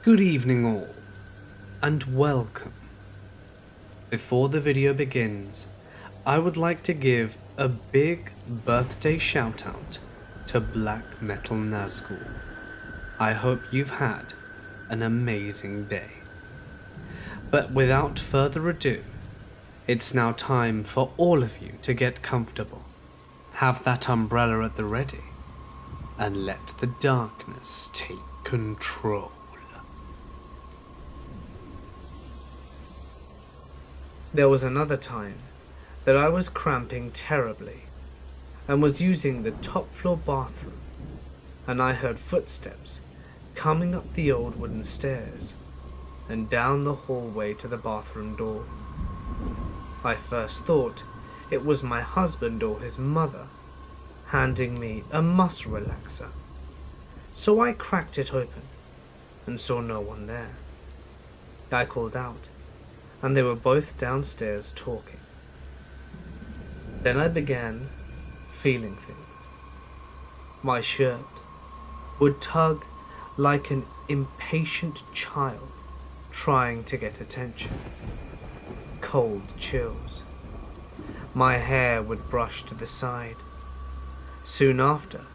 Good evening all, and welcome. Before the video begins, I would like to give a big birthday shout out to Black Metal Nazgul. I hope you've had an amazing day. But without further ado, it's now time for all of you to get comfortable. Have that umbrella at the ready, and let the darkness take control. There was another time that I was cramping terribly and was using the top floor bathroom, and I heard footsteps coming up the old wooden stairs and down the hallway to the bathroom door. I first thought it was my husband or his mother handing me a muscle relaxer, so I cracked it open and saw no one there. I called out, and they were both downstairs talking. Then I began feeling things. My shirt would tug like an impatient child trying to get attention. Cold chills. My hair would brush to the side. Soon after,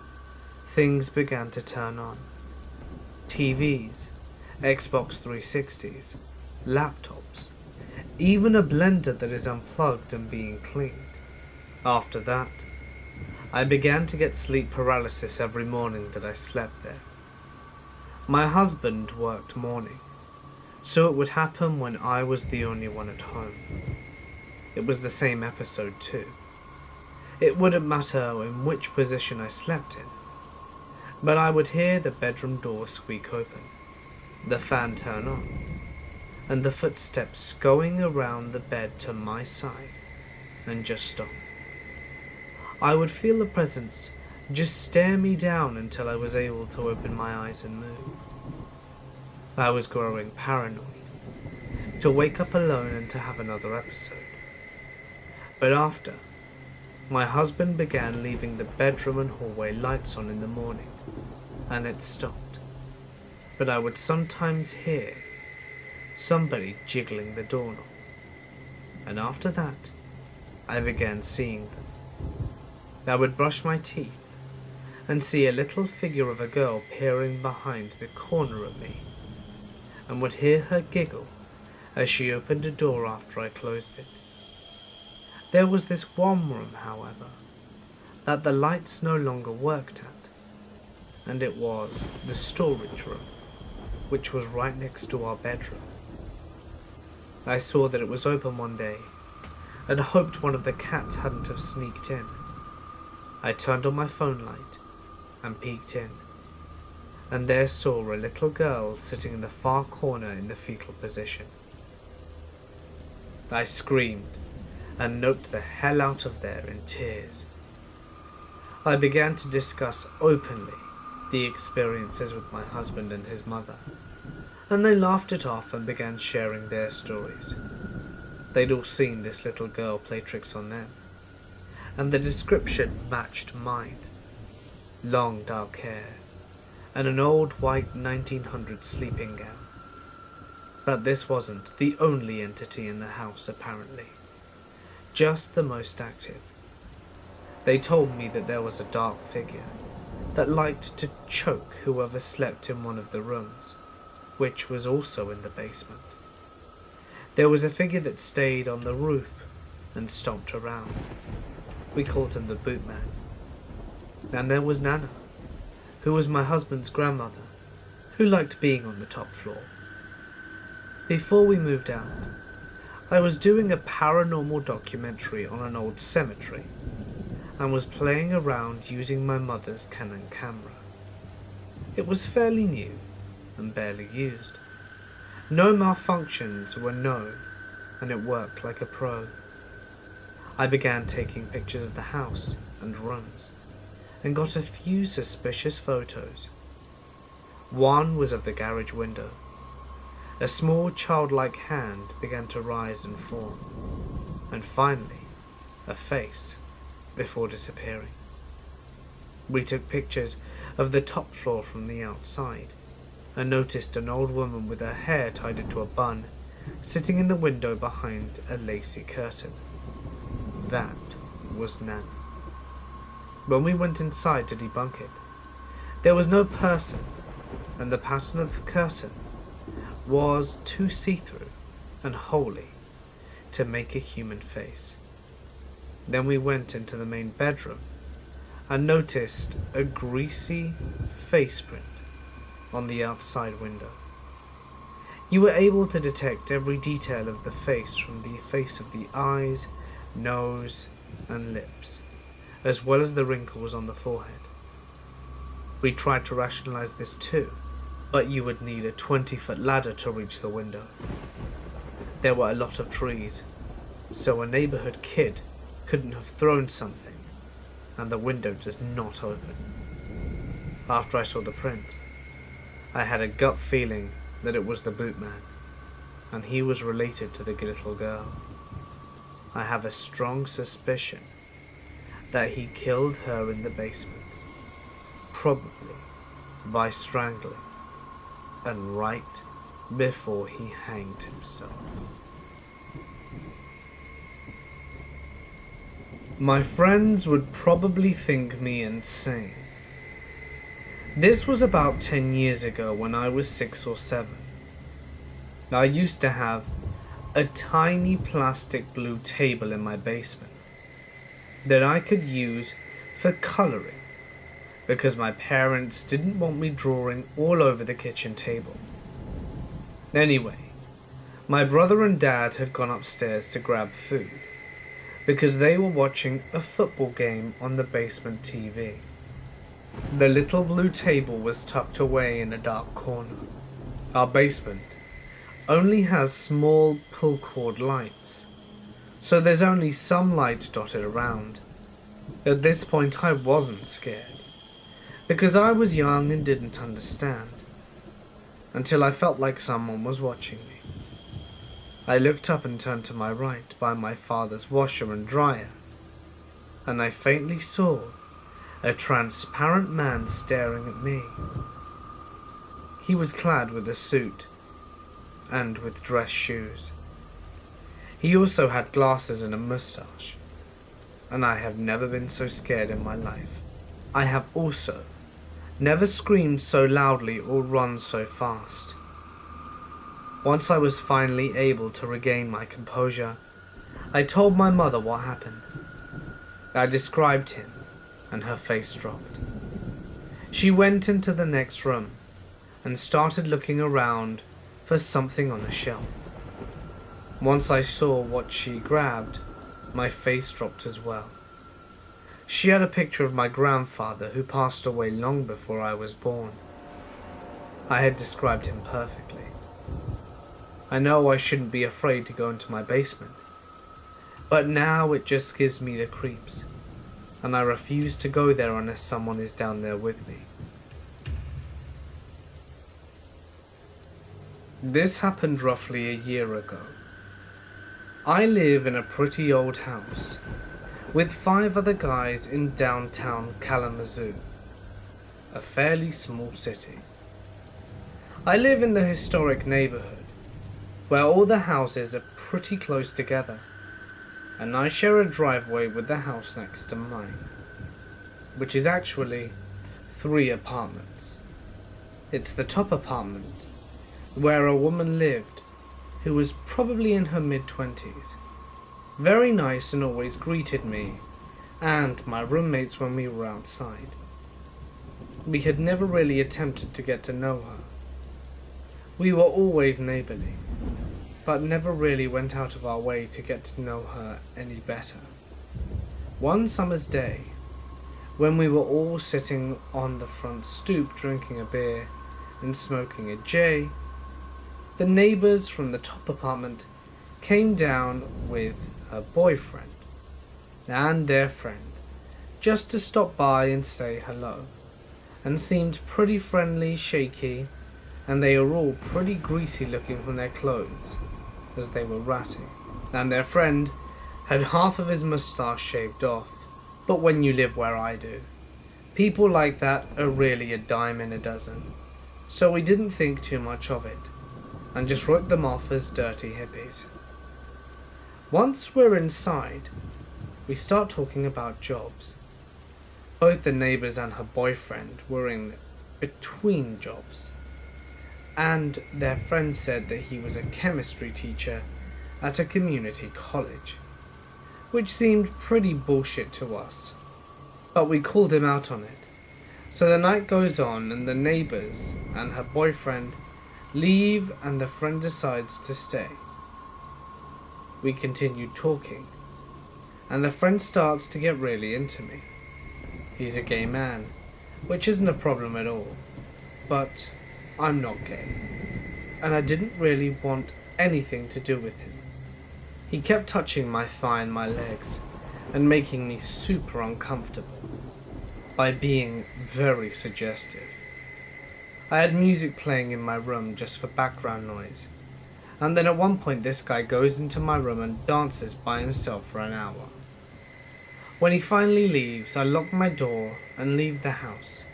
things began to turn on. TVs, Xbox 360s, laptops, even a blender that is unplugged and being cleaned. After that, I began to get sleep paralysis every morning that I slept there. My husband worked morning, so it would happen when I was the only one at home. It was the same episode too. It wouldn't matter in which position I slept in, but I would hear the bedroom door squeak open, the fan turn on, and the footsteps going around the bed to my side, and just stop. I would feel the presence just stare me down until I was able to open my eyes and move. I was growing paranoid, to wake up alone and to have another episode. But after, my husband began leaving the bedroom and hallway lights on in the morning, and it stopped. But I would sometimes hear somebody jiggling the doorknob, and after that, I began seeing them. I would brush my teeth and see a little figure of a girl peering behind the corner of me, and would hear her giggle as she opened a door after I closed it. There was this one room, however, that the lights no longer worked at, and it was the storage room, which was right next to our bedroom. I saw that it was open one day, and hoped one of the cats hadn't have sneaked in. I turned on my phone light and peeked in, and there saw a little girl sitting in the far corner in the fetal position. I screamed and noped the hell out of there in tears. I began to discuss openly the experiences with my husband and his mother, and they laughed it off and began sharing their stories. They'd all seen this little girl play tricks on them, and the description matched mine. Long dark hair, and an old white 1900s sleeping gown. But this wasn't the only entity in the house apparently, just the most active. They told me that there was a dark figure that liked to choke whoever slept in one of the rooms, which was also in the basement. There was a figure that stayed on the roof and stomped around. We called him the Bootman. And there was Nana, who was my husband's grandmother, who liked being on the top floor. Before we moved out, I was doing a paranormal documentary on an old cemetery, and was playing around using my mother's Canon camera. It was fairly new and barely used. No malfunctions were known, and it worked like a pro. I began taking pictures of the house and rooms, and got a few suspicious photos. One was of the garage window. A small childlike hand began to rise and form, and finally, a face, before disappearing. We took pictures of the top floor from the outside, and noticed an old woman with her hair tied into a bun, sitting in the window behind a lacy curtain. That was Nan. When we went inside to debunk it, there was no person, and the pattern of the curtain was too see-through and holy to make a human face. Then we went into the main bedroom and noticed a greasy face print on the outside window. You were able to detect every detail of the face, from the face of the eyes, nose, and lips, as well as the wrinkles on the forehead. We tried to rationalize this too, but you would need a 20-foot ladder to reach the window. There were a lot of trees, so a neighborhood kid couldn't have thrown something, and the window does not open. After I saw the print, I had a gut feeling that it was the bootman, and he was related to the little girl. I have a strong suspicion that he killed her in the basement, probably by strangling, and right before he hanged himself. My friends would probably think me insane. This was about 10 years ago when I was 6 or 7. I used to have a tiny plastic blue table in my basement that I could use for coloring because my parents didn't want me drawing all over the kitchen table. Anyway, my brother and dad had gone upstairs to grab food because they were watching a football game on the basement TV. The little blue table was tucked away in a dark corner. Our basement only has small pull cord lights, so there's only some light dotted around. At this point I wasn't scared, because I was young and didn't understand, until I felt like someone was watching me. I looked up and turned to my right by my father's washer and dryer, and I faintly saw a transparent man staring at me. He was clad with a suit and with dress shoes. He also had glasses and a mustache, and I have never been so scared in my life. I have also never screamed so loudly or run so fast. Once I was finally able to regain my composure, I told my mother what happened. I described him, and her face dropped. She went into the next room and started looking around for something on a shelf. Once I saw what she grabbed, my face dropped as well. She had a picture of my grandfather who passed away long before I was born. I had described him perfectly. I know I shouldn't be afraid to go into my basement, but now it just gives me the creeps, and I refuse to go there unless someone is down there with me. This happened roughly a year ago. I live in a pretty old house with 5 other guys in downtown Kalamazoo, a fairly small city. I live in the historic neighborhood where all the houses are pretty close together, and I share a driveway with the house next to mine, which is actually 3 apartments. It's the top apartment where a woman lived who was probably in her mid-20s. Very nice and always greeted me and my roommates when we were outside. We had never really attempted to get to know her. We were always neighborly, but never really went out of our way to get to know her any better. One summer's day, when we were all sitting on the front stoop drinking a beer and smoking a J, the neighbors from the top apartment came down with her boyfriend and their friend just to stop by and say hello, and seemed pretty friendly, shaky, and they were all pretty greasy looking from their clothes as they were ratting, and their friend had half of his moustache shaved off. But when you live where I do, people like that are really a dime in a dozen, so we didn't think too much of it, and just wrote them off as dirty hippies. Once we're inside, we start talking about jobs. Both the neighbors and her boyfriend were in between jobs, and their friend said that he was a chemistry teacher at a community college, which seemed pretty bullshit to us, but we called him out on it. So the night goes on and the neighbors and her boyfriend leave and the friend decides to stay. We continued talking, and the friend starts to get really into me. He's a gay man, which isn't a problem at all, but I'm not gay, and I didn't really want anything to do with him. He kept touching my thigh and my legs, and making me super uncomfortable, by being very suggestive. I had music playing in my room just for background noise, and then at one point this guy goes into my room and dances by himself for an hour. When he finally leaves, I lock my door and leave the house,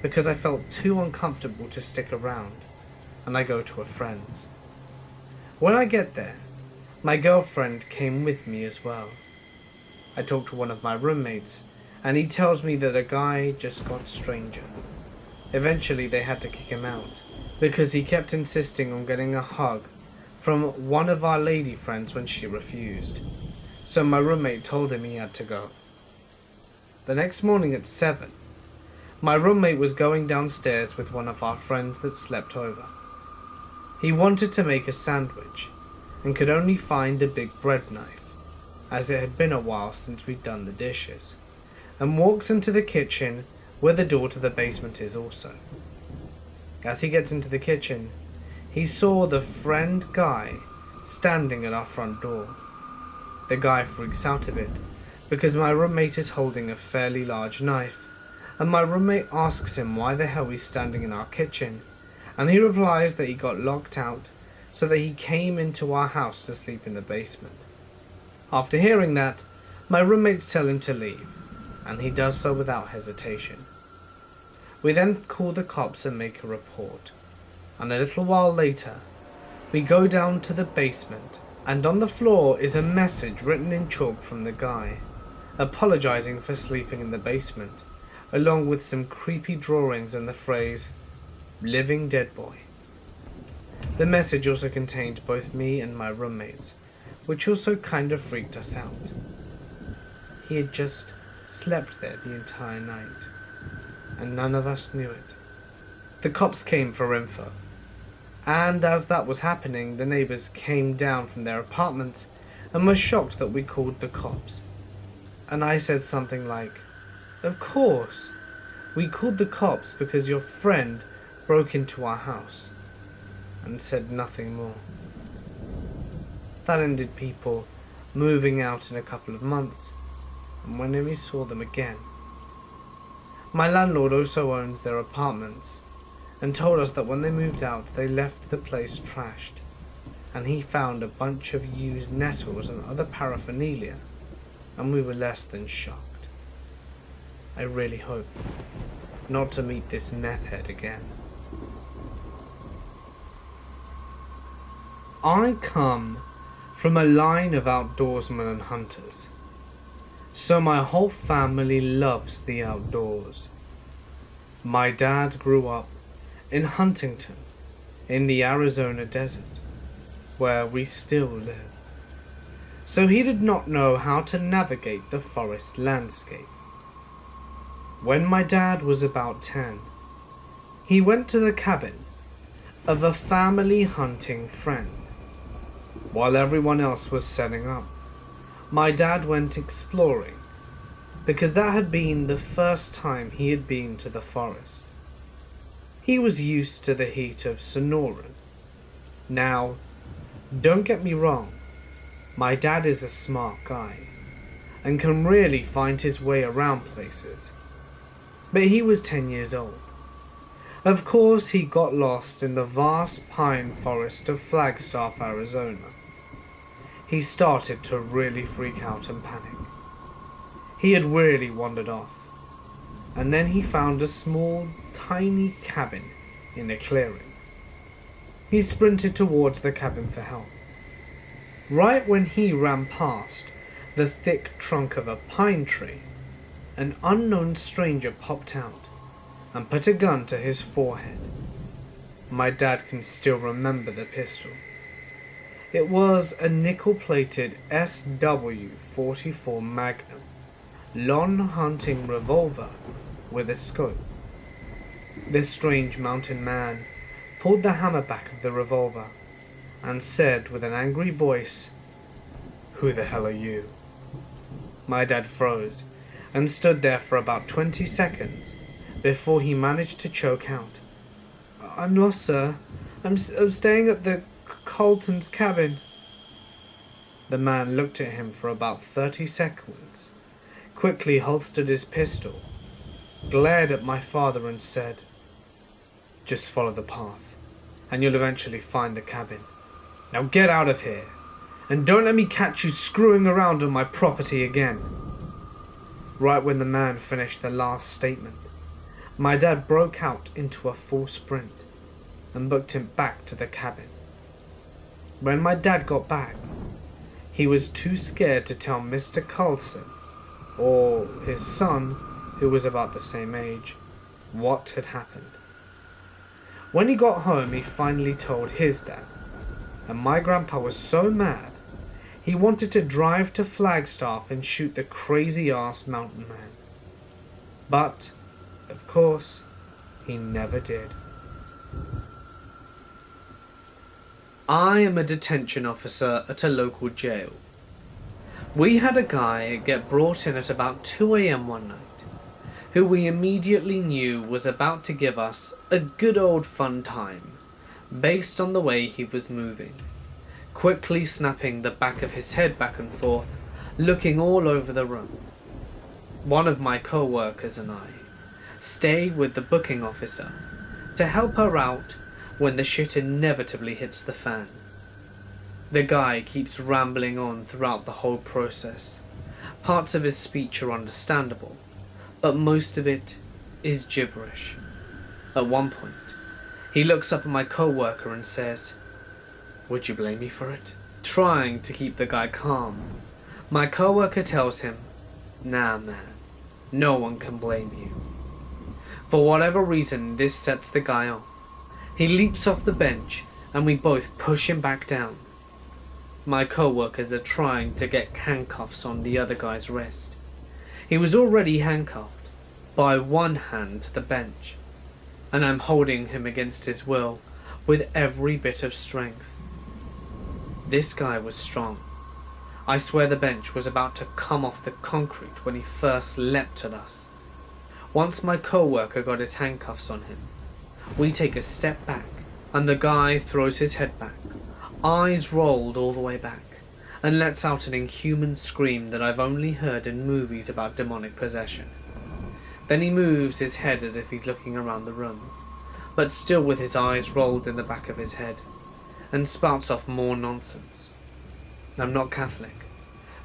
because I felt too uncomfortable to stick around, and I go to a friend's. When I get there, my girlfriend came with me as well. I talk to one of my roommates, and he tells me that a guy just got stranger. Eventually they had to kick him out, because he kept insisting on getting a hug from one of our lady friends when she refused. So my roommate told him he had to go. The next morning at 7, my roommate was going downstairs with one of our friends that slept over. He wanted to make a sandwich, and could only find a big bread knife, as it had been a while since we'd done the dishes, and walks into the kitchen where the door to the basement is also. As he gets into the kitchen, he saw the friend guy standing at our front door. The guy freaks out a bit, because my roommate is holding a fairly large knife, and my roommate asks him why the hell he's standing in our kitchen, and he replies that he got locked out, so that he came into our house to sleep in the basement. After hearing that, my roommates tell him to leave, and he does so without hesitation. We then call the cops and make a report, and a little while later, we go down to the basement, and on the floor is a message written in chalk from the guy, apologizing for sleeping in the basement, along with some creepy drawings and the phrase, "Living dead boy." The message also contained both me and my roommates, which also kind of freaked us out. He had just slept there the entire night, and none of us knew it. The cops came for info, and as that was happening, the neighbors came down from their apartments and were shocked that we called the cops. And I said something like, "Of course, we called the cops because your friend broke into our house," and said nothing more. That ended people moving out in a couple of months, and we never saw them again. My landlord also owns their apartments, and told us that when they moved out they left the place trashed, and he found a bunch of used nettles and other paraphernalia, and we were less than shocked. I really hope not to meet this meth head again. I come from a line of outdoorsmen and hunters, so my whole family loves the outdoors. My dad grew up in Huntington, in the Arizona desert, where we still live, so he did not know how to navigate the forest landscape. When my dad was about 10, he went to the cabin of a family hunting friend. While everyone else was setting up, my dad went exploring, because that had been the first time he had been to the forest. He was used to the heat of Sonoran. Now, don't get me wrong, my dad is a smart guy, and can really find his way around places, but he was 10 years old. Of course, he got lost in the vast pine forest of Flagstaff, Arizona. He started to really freak out and panic. He had really wandered off, and then he found a small, tiny cabin in a clearing. He sprinted towards the cabin for help. Right when he ran past the thick trunk of a pine tree, an unknown stranger popped out and put a gun to his forehead. My dad can still remember the pistol. It was a nickel-plated SW-44 Magnum, long hunting revolver with a scope. This strange mountain man pulled the hammer back of the revolver and said with an angry voice, "Who the hell are you?" My dad froze and stood there for about 20 seconds before he managed to choke out, "I'm lost, sir. I'm staying at the Colton's cabin." The man looked at him for about 30 seconds, quickly holstered his pistol, glared at my father and said, "Just follow the path, and you'll eventually find the cabin. Now get out of here, and don't let me catch you screwing around on my property again." Right when the man finished the last statement, my dad broke out into a full sprint and booked him back to the cabin. When my dad got back, he was too scared to tell Mr. Carlson, or his son, who was about the same age, what had happened. When he got home, he finally told his dad, and my grandpa was so mad, he wanted to drive to Flagstaff and shoot the crazy-ass mountain man. But, of course, he never did. I am a detention officer at a local jail. We had a guy get brought in at about 2 a.m. one night, who we immediately knew was about to give us a good old fun time, based on the way he was moving, quickly snapping the back of his head back and forth, looking all over the room. One of my co-workers and I stayed with the booking officer to help her out when the shit inevitably hits the fan. The guy keeps rambling on throughout the whole process. Parts of his speech are understandable, but most of it is gibberish. At one point, he looks up at my co-worker and says, "Would you blame me for it?" Trying to keep the guy calm, my co-worker tells him, "Nah, man, no one can blame you." For whatever reason, this sets the guy off. He leaps off the bench and we both push him back down. My co-workers are trying to get handcuffs on the other guy's wrist. He was already handcuffed by one hand to the bench, and I'm holding him against his will with every bit of strength. This guy was strong. I swear the bench was about to come off the concrete when he first leapt at us. Once my co-worker got his handcuffs on him, we take a step back, and the guy throws his head back, eyes rolled all the way back, and lets out an inhuman scream that I've only heard in movies about demonic possession. Then he moves his head as if he's looking around the room, but still with his eyes rolled in the back of his head, and spouts off more nonsense. I'm not Catholic,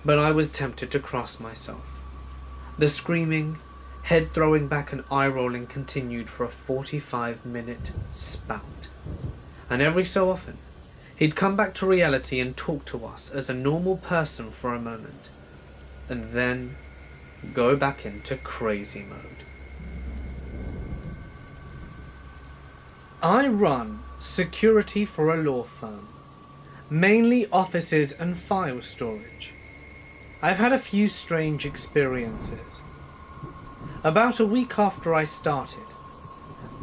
but I was tempted to cross myself. The screaming, head throwing back and eye rolling continued for a 45-minute spout, and every so often he'd come back to reality and talk to us as a normal person for a moment, and then go back into crazy mode. I run security for a law firm, mainly offices and file storage. I've had a few strange experiences. About a week after I started,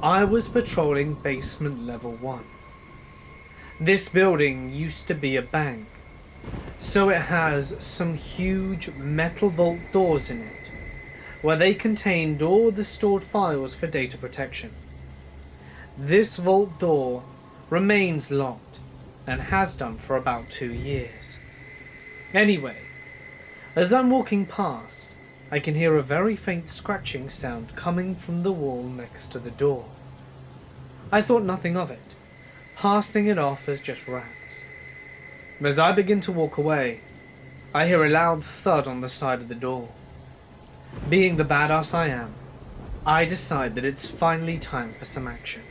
I was patrolling basement level 1. This building used to be a bank, so it has some huge metal vault doors in it, where they contained all the stored files for data protection. This vault door remains locked, and has done for about 2 years. Anyway, as I'm walking past, I can hear a very faint scratching sound coming from the wall next to the door. I thought nothing of it, passing it off as just rats. As I begin to walk away, I hear a loud thud on the side of the door. Being the badass I am, I decide that it's finally time for some action.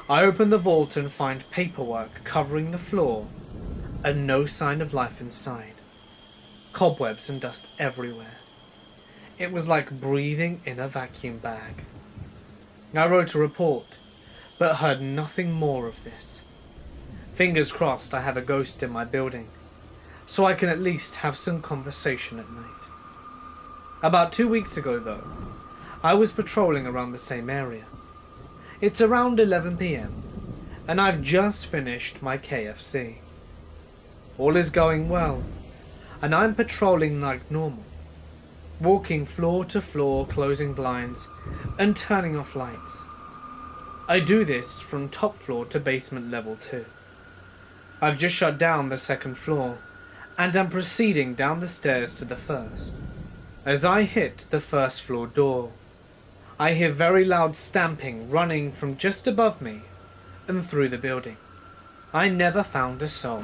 I open the vault and find paperwork covering the floor and no sign of life inside. Cobwebs and dust everywhere. It was like breathing in a vacuum bag. I wrote a report, but heard nothing more of this. Fingers crossed I have a ghost in my building, so I can at least have some conversation at night. About 2 weeks ago, though, I was patrolling around the same area. It's around 11 PM, and I've just finished my KFC. All is going well, and I'm patrolling like normal, walking floor to floor, closing blinds, and turning off lights. I do this from top floor to basement level 2. I've just shut down the second floor, and am proceeding down the stairs to the first. As I hit the first floor door, I hear very loud stamping running from just above me and through the building. I never found a soul,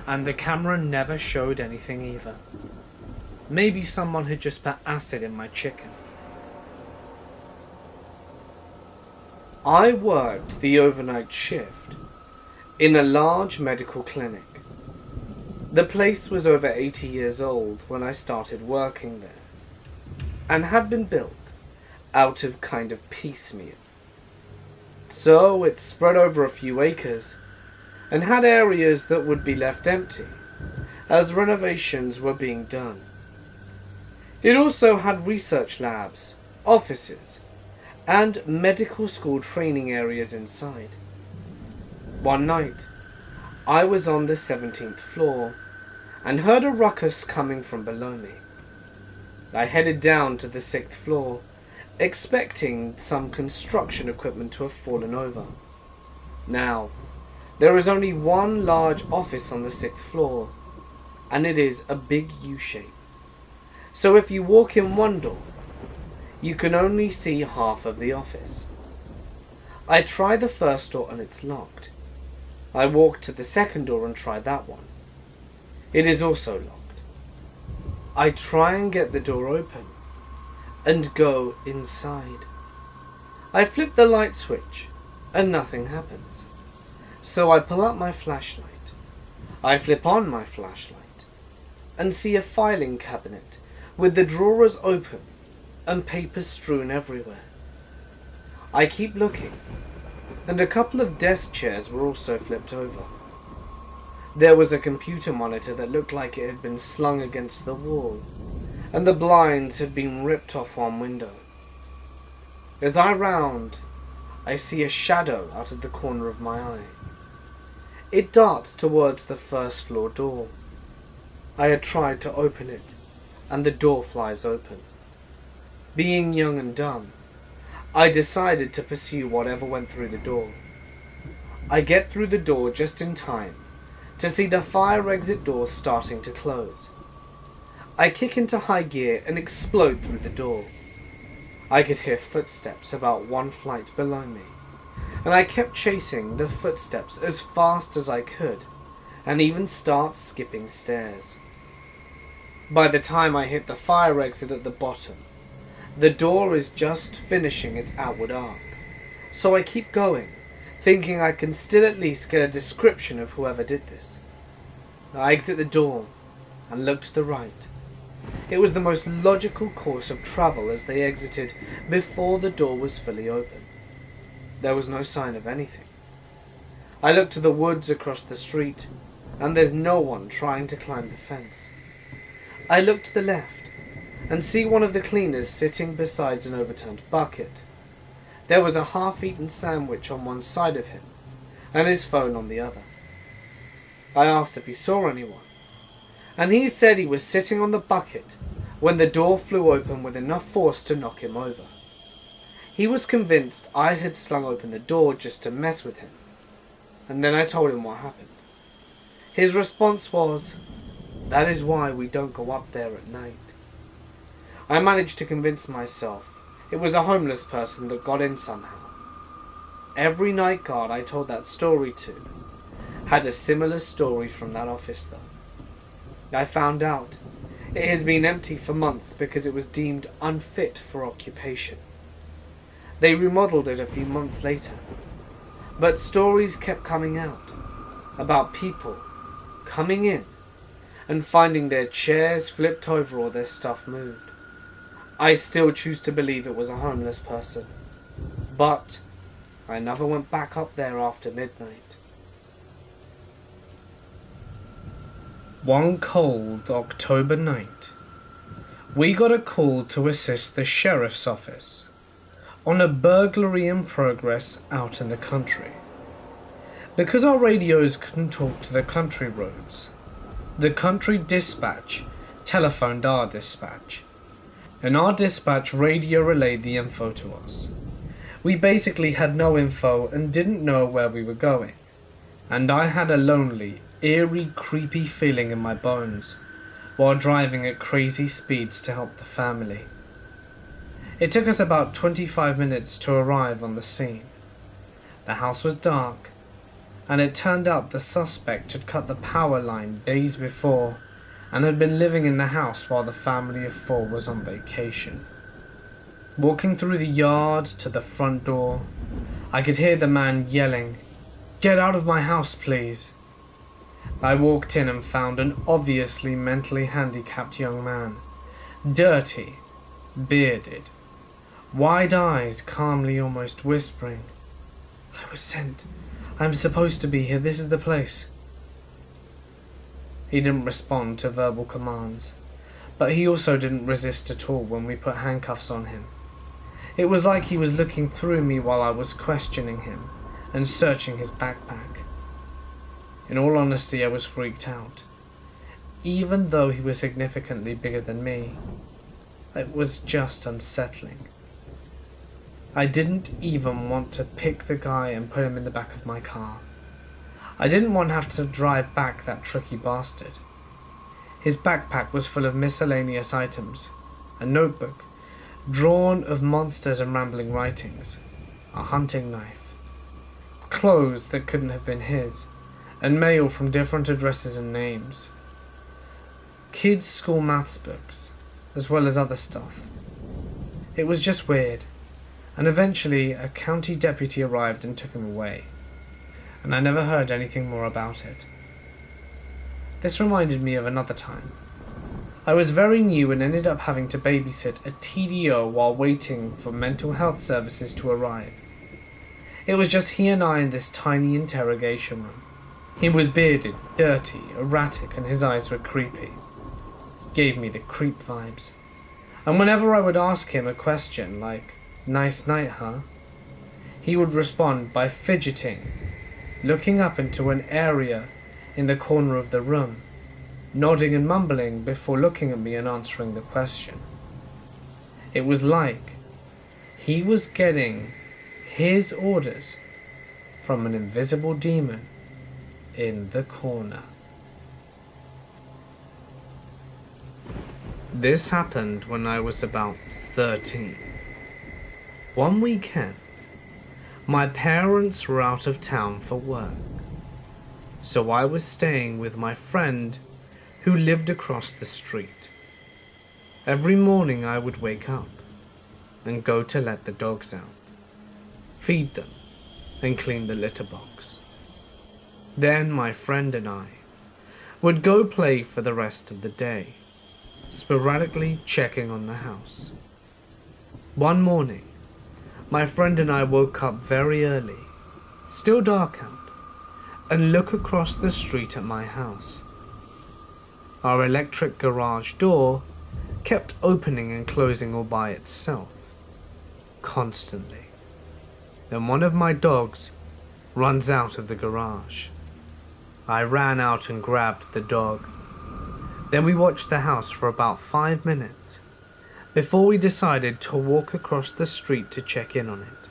and the camera never showed anything either. Maybe someone had just put acid in my chicken. I worked the overnight shift in a large medical clinic. The place was over 80 years old when I started working there, and had been built out of kind of piecemeal. So it spread over a few acres, and had areas that would be left empty, as renovations were being done. It also had research labs, offices, and medical school training areas inside. One night, I was on the 17th floor, and heard a ruckus coming from below me. I headed down to the 6th floor, expecting some construction equipment to have fallen over. Now, there is only one large office on the 6th floor, and it is a big U-shape. So if you walk in one door, you can only see half of the office. I try the first door and it's locked. I walk to the second door and try that one. It is also locked. I try and get the door open and go inside. I flip the light switch and nothing happens. So I pull out my flashlight. I flip on my flashlight and see a filing cabinet with the drawers open and papers strewn everywhere. I keep looking, and a couple of desk chairs were also flipped over. There was a computer monitor that looked like it had been slung against the wall, and the blinds had been ripped off one window. As I round, I see a shadow out of the corner of my eye. It darts towards the first floor door. I had tried to open it, and the door flies open. Being young and dumb, I decided to pursue whatever went through the door. I get through the door just in time to see the fire exit door starting to close. I kick into high gear and explode through the door. I could hear footsteps about one flight below me, and I kept chasing the footsteps as fast as I could, and even start skipping stairs. By the time I hit the fire exit at the bottom, the door is just finishing its outward arc, so I keep going, thinking I can still at least get a description of whoever did this. I exit the door and look to the right. It was the most logical course of travel as they exited before the door was fully open. There was no sign of anything. I look to the woods across the street, and there's no one trying to climb the fence. I look to the left and see one of the cleaners sitting beside an overturned bucket. There was a half-eaten sandwich on one side of him, and his phone on the other. I asked if he saw anyone, and he said he was sitting on the bucket when the door flew open with enough force to knock him over. He was convinced I had slung open the door just to mess with him, and then I told him what happened. His response was, "That is why we don't go up there at night." I managed to convince myself it was a homeless person that got in somehow. Every night guard I told that story to had a similar story from that office though. I found out it has been empty for months because it was deemed unfit for occupation. They remodeled it a few months later, But stories kept coming out about people coming in and finding their chairs flipped over or their stuff moved. I still choose to believe it was a homeless person, but I never went back up there after midnight. One cold October night, we got a call to assist the sheriff's office on a burglary in progress out in the country. Because our radios couldn't talk to the country roads, the country dispatch telephoned our dispatch, and our dispatch radio relayed the info to us. We basically had no info and didn't know where we were going, and I had a lonely, eerie, creepy feeling in my bones while driving at crazy speeds to help the family. It took us about 25 minutes to arrive on the scene. The house was dark, and it turned out the suspect had cut the power line days before and had been living in the house while the family of 4 was on vacation. Walking through the yard to the front door, I could hear the man yelling, "Get out of my house, please." I walked in and found an obviously mentally handicapped young man, dirty, bearded, wide eyes calmly almost whispering, "I was sent. I'm supposed to be here. This is the place." He didn't respond to verbal commands, but he also didn't resist at all when we put handcuffs on him. It was like he was looking through me while I was questioning him and searching his backpack. In all honesty, I was freaked out. Even though he was significantly bigger than me, it was just unsettling. I didn't even want to pick the guy and put him in the back of my car. I didn't want to have to drive back that tricky bastard. His backpack was full of miscellaneous items, a notebook, drawn of monsters and rambling writings, a hunting knife, clothes that couldn't have been his, and mail from different addresses and names. Kids' school maths books, as well as other stuff. It was just weird, and eventually a county deputy arrived and took him away, and I never heard anything more about it. This reminded me of another time. I was very new and ended up having to babysit a TDO while waiting for mental health services to arrive. It was just he and I in this tiny interrogation room. He was bearded, dirty, erratic, and his eyes were creepy. He gave me the creep vibes. And whenever I would ask him a question like, "Nice night, huh?" he would respond by fidgeting, looking up into an area in the corner of the room, nodding and mumbling before looking at me and answering the question. It was like he was getting his orders from an invisible demon in the corner. This happened when I was about 13. One weekend, my parents were out of town for work, so I was staying with my friend who lived across the street. Every morning I would wake up and go to let the dogs out, feed them, and clean the litter box. Then my friend and I would go play for the rest of the day, sporadically checking on the house. One morning, my friend and I woke up very early, still dark out, and look across the street at my house. Our electric garage door kept opening and closing all by itself, constantly. Then one of my dogs runs out of the garage. I ran out and grabbed the dog. Then we watched the house for about 5 minutes before we decided to walk across the street to check in on it.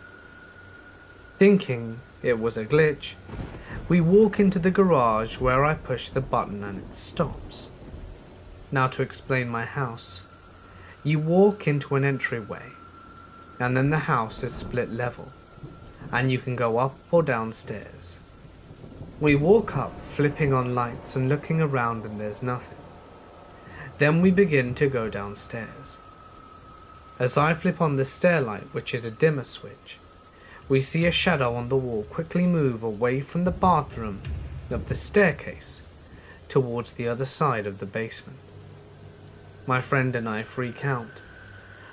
Thinking it was a glitch, we walk into the garage where I push the button and it stops. Now to explain my house, you walk into an entryway and then the house is split level and you can go up or downstairs. We walk up, flipping on lights and looking around, and there's nothing. Then we begin to go downstairs. As I flip on the stair light, which is a dimmer switch, we see a shadow on the wall quickly move away from the bathroom up the staircase towards the other side of the basement. My friend and I freak out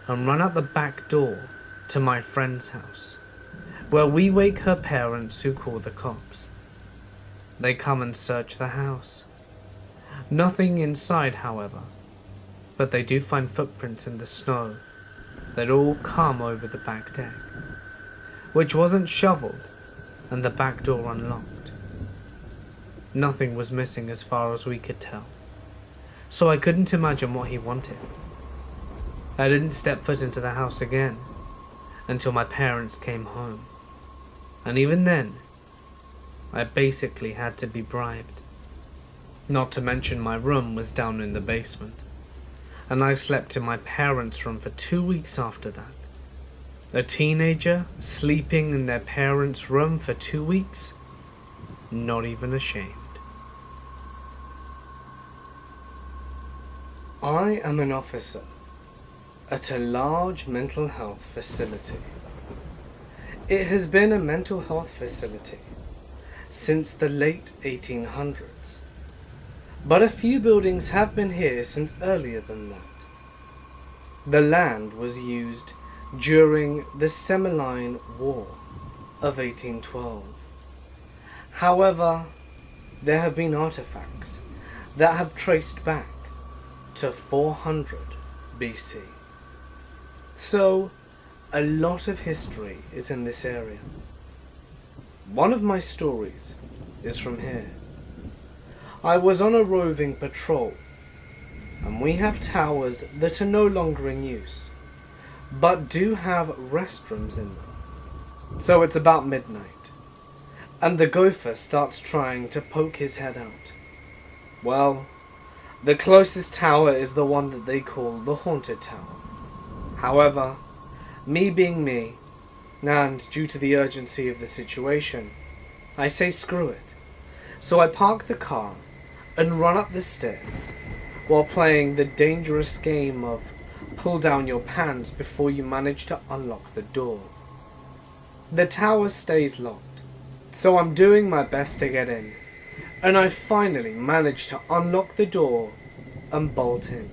and run out the back door to my friend's house, where we wake her parents, who call the cops. They come and search the house. Nothing inside, however, but they do find footprints in the snow that all come over the back deck, which wasn't shoveled, and the back door unlocked. Nothing was missing as far as we could tell, so I couldn't imagine what he wanted. I didn't step foot into the house again until my parents came home, and even then, I basically had to be bribed. Not to mention my room was down in the basement, and I slept in my parents' room for 2 weeks after that. A teenager sleeping in their parents' room for 2 weeks? Not even ashamed. I am an officer at a large mental health facility. It has been a mental health facility since the late 1800s, but a few buildings have been here since earlier than that. The land was used during the Seminole War of 1812. However, there have been artifacts that have traced back to 400 BC. So, a lot of history is in this area. One of my stories is from here. I was on a roving patrol, and we have towers that are no longer in use, but do have restrooms in them. So it's about midnight, and the gopher starts trying to poke his head out. Well, the closest tower is the one that they call the Haunted Tower. However, me being me, and due to the urgency of the situation, I say screw it. So I park the car and run up the stairs while playing the dangerous game of pull down your pants before you manage to unlock the door. The tower stays locked, so I'm doing my best to get in, and I finally manage to unlock the door and bolt in.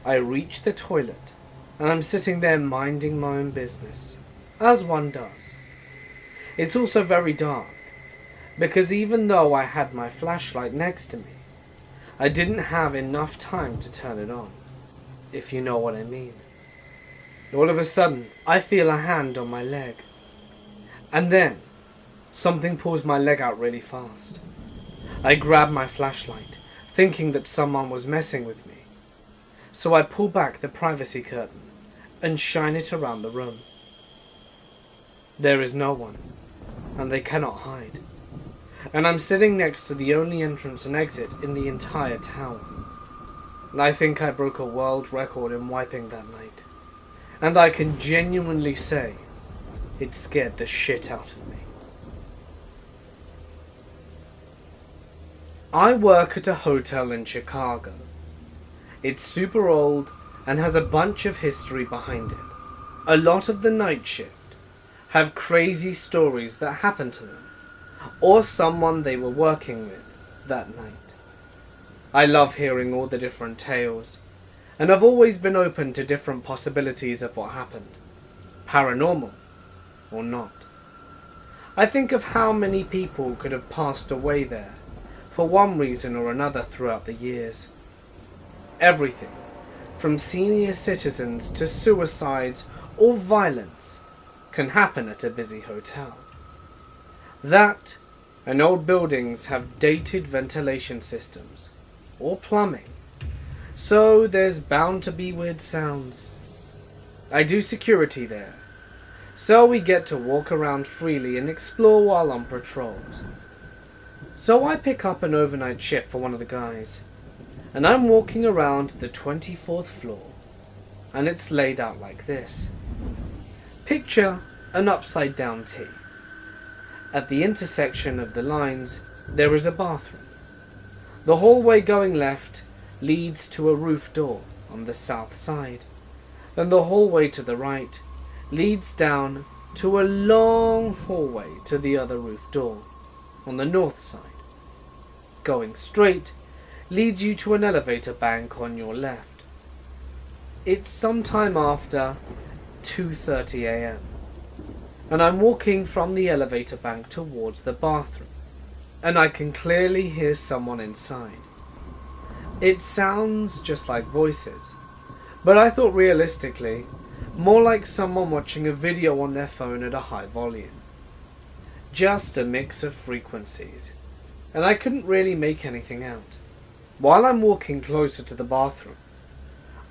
I reach the toilet, and I'm sitting there minding my own business, as one does. It's also very dark, because even though I had my flashlight next to me, I didn't have enough time to turn it on, if you know what I mean. All of a sudden, I feel a hand on my leg, and then something pulls my leg out really fast. I grab my flashlight, thinking that someone was messing with me, so I pull back the privacy curtain and shine it around the room. There is no one, and they cannot hide, and I'm sitting next to the only entrance and exit in the entire tower. I think I broke a world record in wiping that night, and I can genuinely say it scared the shit out of me. I work at a hotel in Chicago. It's super old and has a bunch of history behind it. A lot of the night shift have crazy stories that happened to them, or someone they were working with that night. I love hearing all the different tales, and I've always been open to different possibilities of what happened, paranormal or not. I think of how many people could have passed away there for one reason or another throughout the years. Everything from senior citizens to suicides or violence can happen at a busy hotel. That and old buildings have dated ventilation systems or plumbing, so there's bound to be weird sounds. I do security there, so we get to walk around freely and explore while on patrols. So I pick up an overnight shift for one of the guys, and I'm walking around the 24th floor, and it's laid out like this. Picture an upside down T. At the intersection of the lines, there is a bathroom. The hallway going left leads to a roof door on the south side, and the hallway to the right leads down to a long hallway to the other roof door, on the north side. Going straight leads you to an elevator bank on your left. It's sometime after 2:30 a.m. and I'm walking from the elevator bank towards the bathroom, and I can clearly hear someone inside. It sounds just like voices, but I thought realistically, more like someone watching a video on their phone at a high volume. Just a mix of frequencies, and I couldn't really make anything out. While I'm walking closer to the bathroom,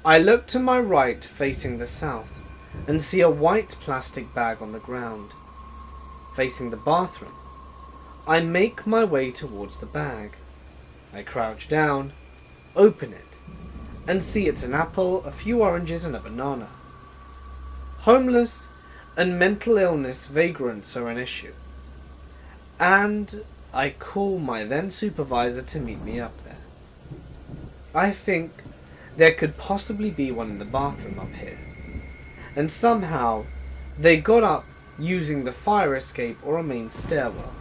I look to my right facing the south and see a white plastic bag on the ground. Facing the bathroom, I make my way towards the bag. I crouch down, open it, and see it's an apple, a few oranges, and a banana. Homeless and mental illness vagrants are an issue, and I call my then supervisor to meet me up there. I think there could possibly be one in the bathroom up here, and somehow they got up using the fire escape or a main stairwell.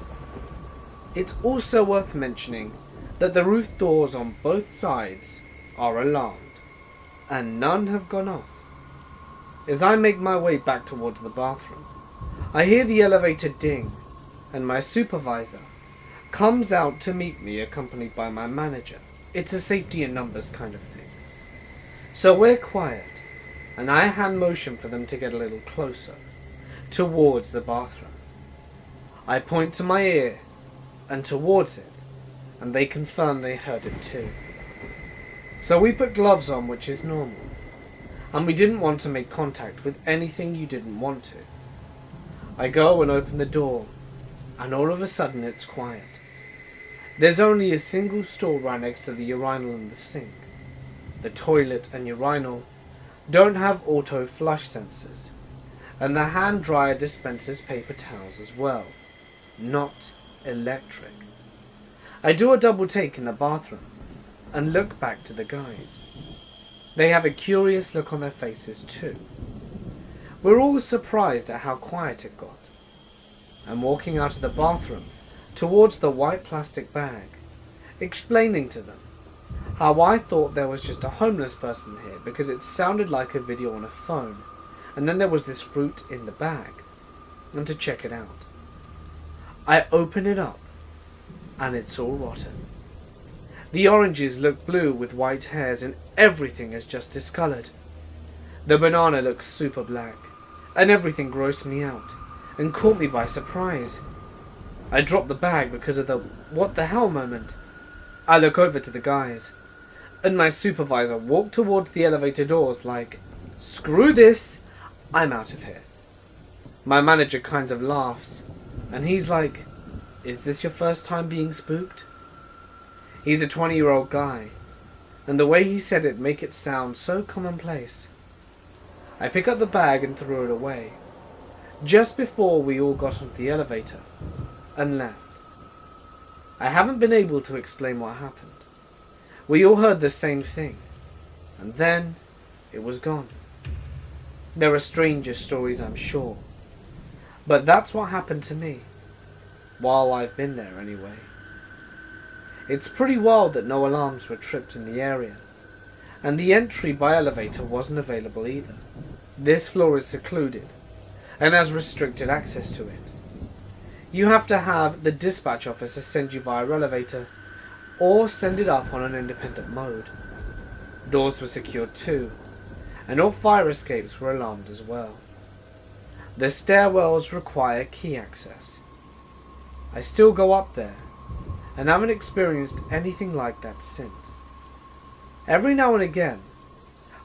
It's also worth mentioning that the roof doors on both sides are alarmed, and none have gone off. As I make my way back towards the bathroom, I hear the elevator ding, and my supervisor comes out to meet me accompanied by my manager. It's a safety in numbers kind of thing. So we're quiet, and I hand motion for them to get a little closer, towards the bathroom. I point to my ear, and towards it, and they confirm they heard it too. So we put gloves on, which is normal, and we didn't want to make contact with anything you didn't want to. I go and open the door, and all of a sudden it's quiet. There's only a single stool right next to the urinal and the sink. The toilet and urinal don't have auto flush sensors, and the hand dryer dispenses paper towels as well, not electric. I do a double take in the bathroom and look back to the guys. They have a curious look on their faces too. We're all surprised at how quiet it got. I'm walking out of the bathroom towards the white plastic bag, explaining to them how I thought there was just a homeless person here because it sounded like a video on a phone, and then there was this fruit in the bag, and to check it out. I open it up, and it's all rotten. The oranges look blue with white hairs, and everything is just discolored. The banana looks super black, and everything grossed me out and caught me by surprise. I drop the bag because of the what the hell moment. I look over to the guys, and my supervisor walked towards the elevator doors like, "Screw this, I'm out of here." My manager kind of laughs, and he's like, "Is this your first time being spooked?" He's a 20-year-old guy, and the way he said it made it sound so commonplace. I pick up the bag and throw it away, just before we all got onto the elevator and left. I haven't been able to explain what happened. We all heard the same thing, and then it was gone. There are stranger stories, I'm sure, but that's what happened to me, while I've been there anyway. It's pretty wild that no alarms were tripped in the area, and the entry by elevator wasn't available either. This floor is secluded, and has restricted access to it. You have to have the dispatch officer send you via elevator, or send it up on an independent mode. Doors were secured too, and all fire escapes were alarmed as well. The stairwells require key access. I still go up there, and haven't experienced anything like that since. Every now and again,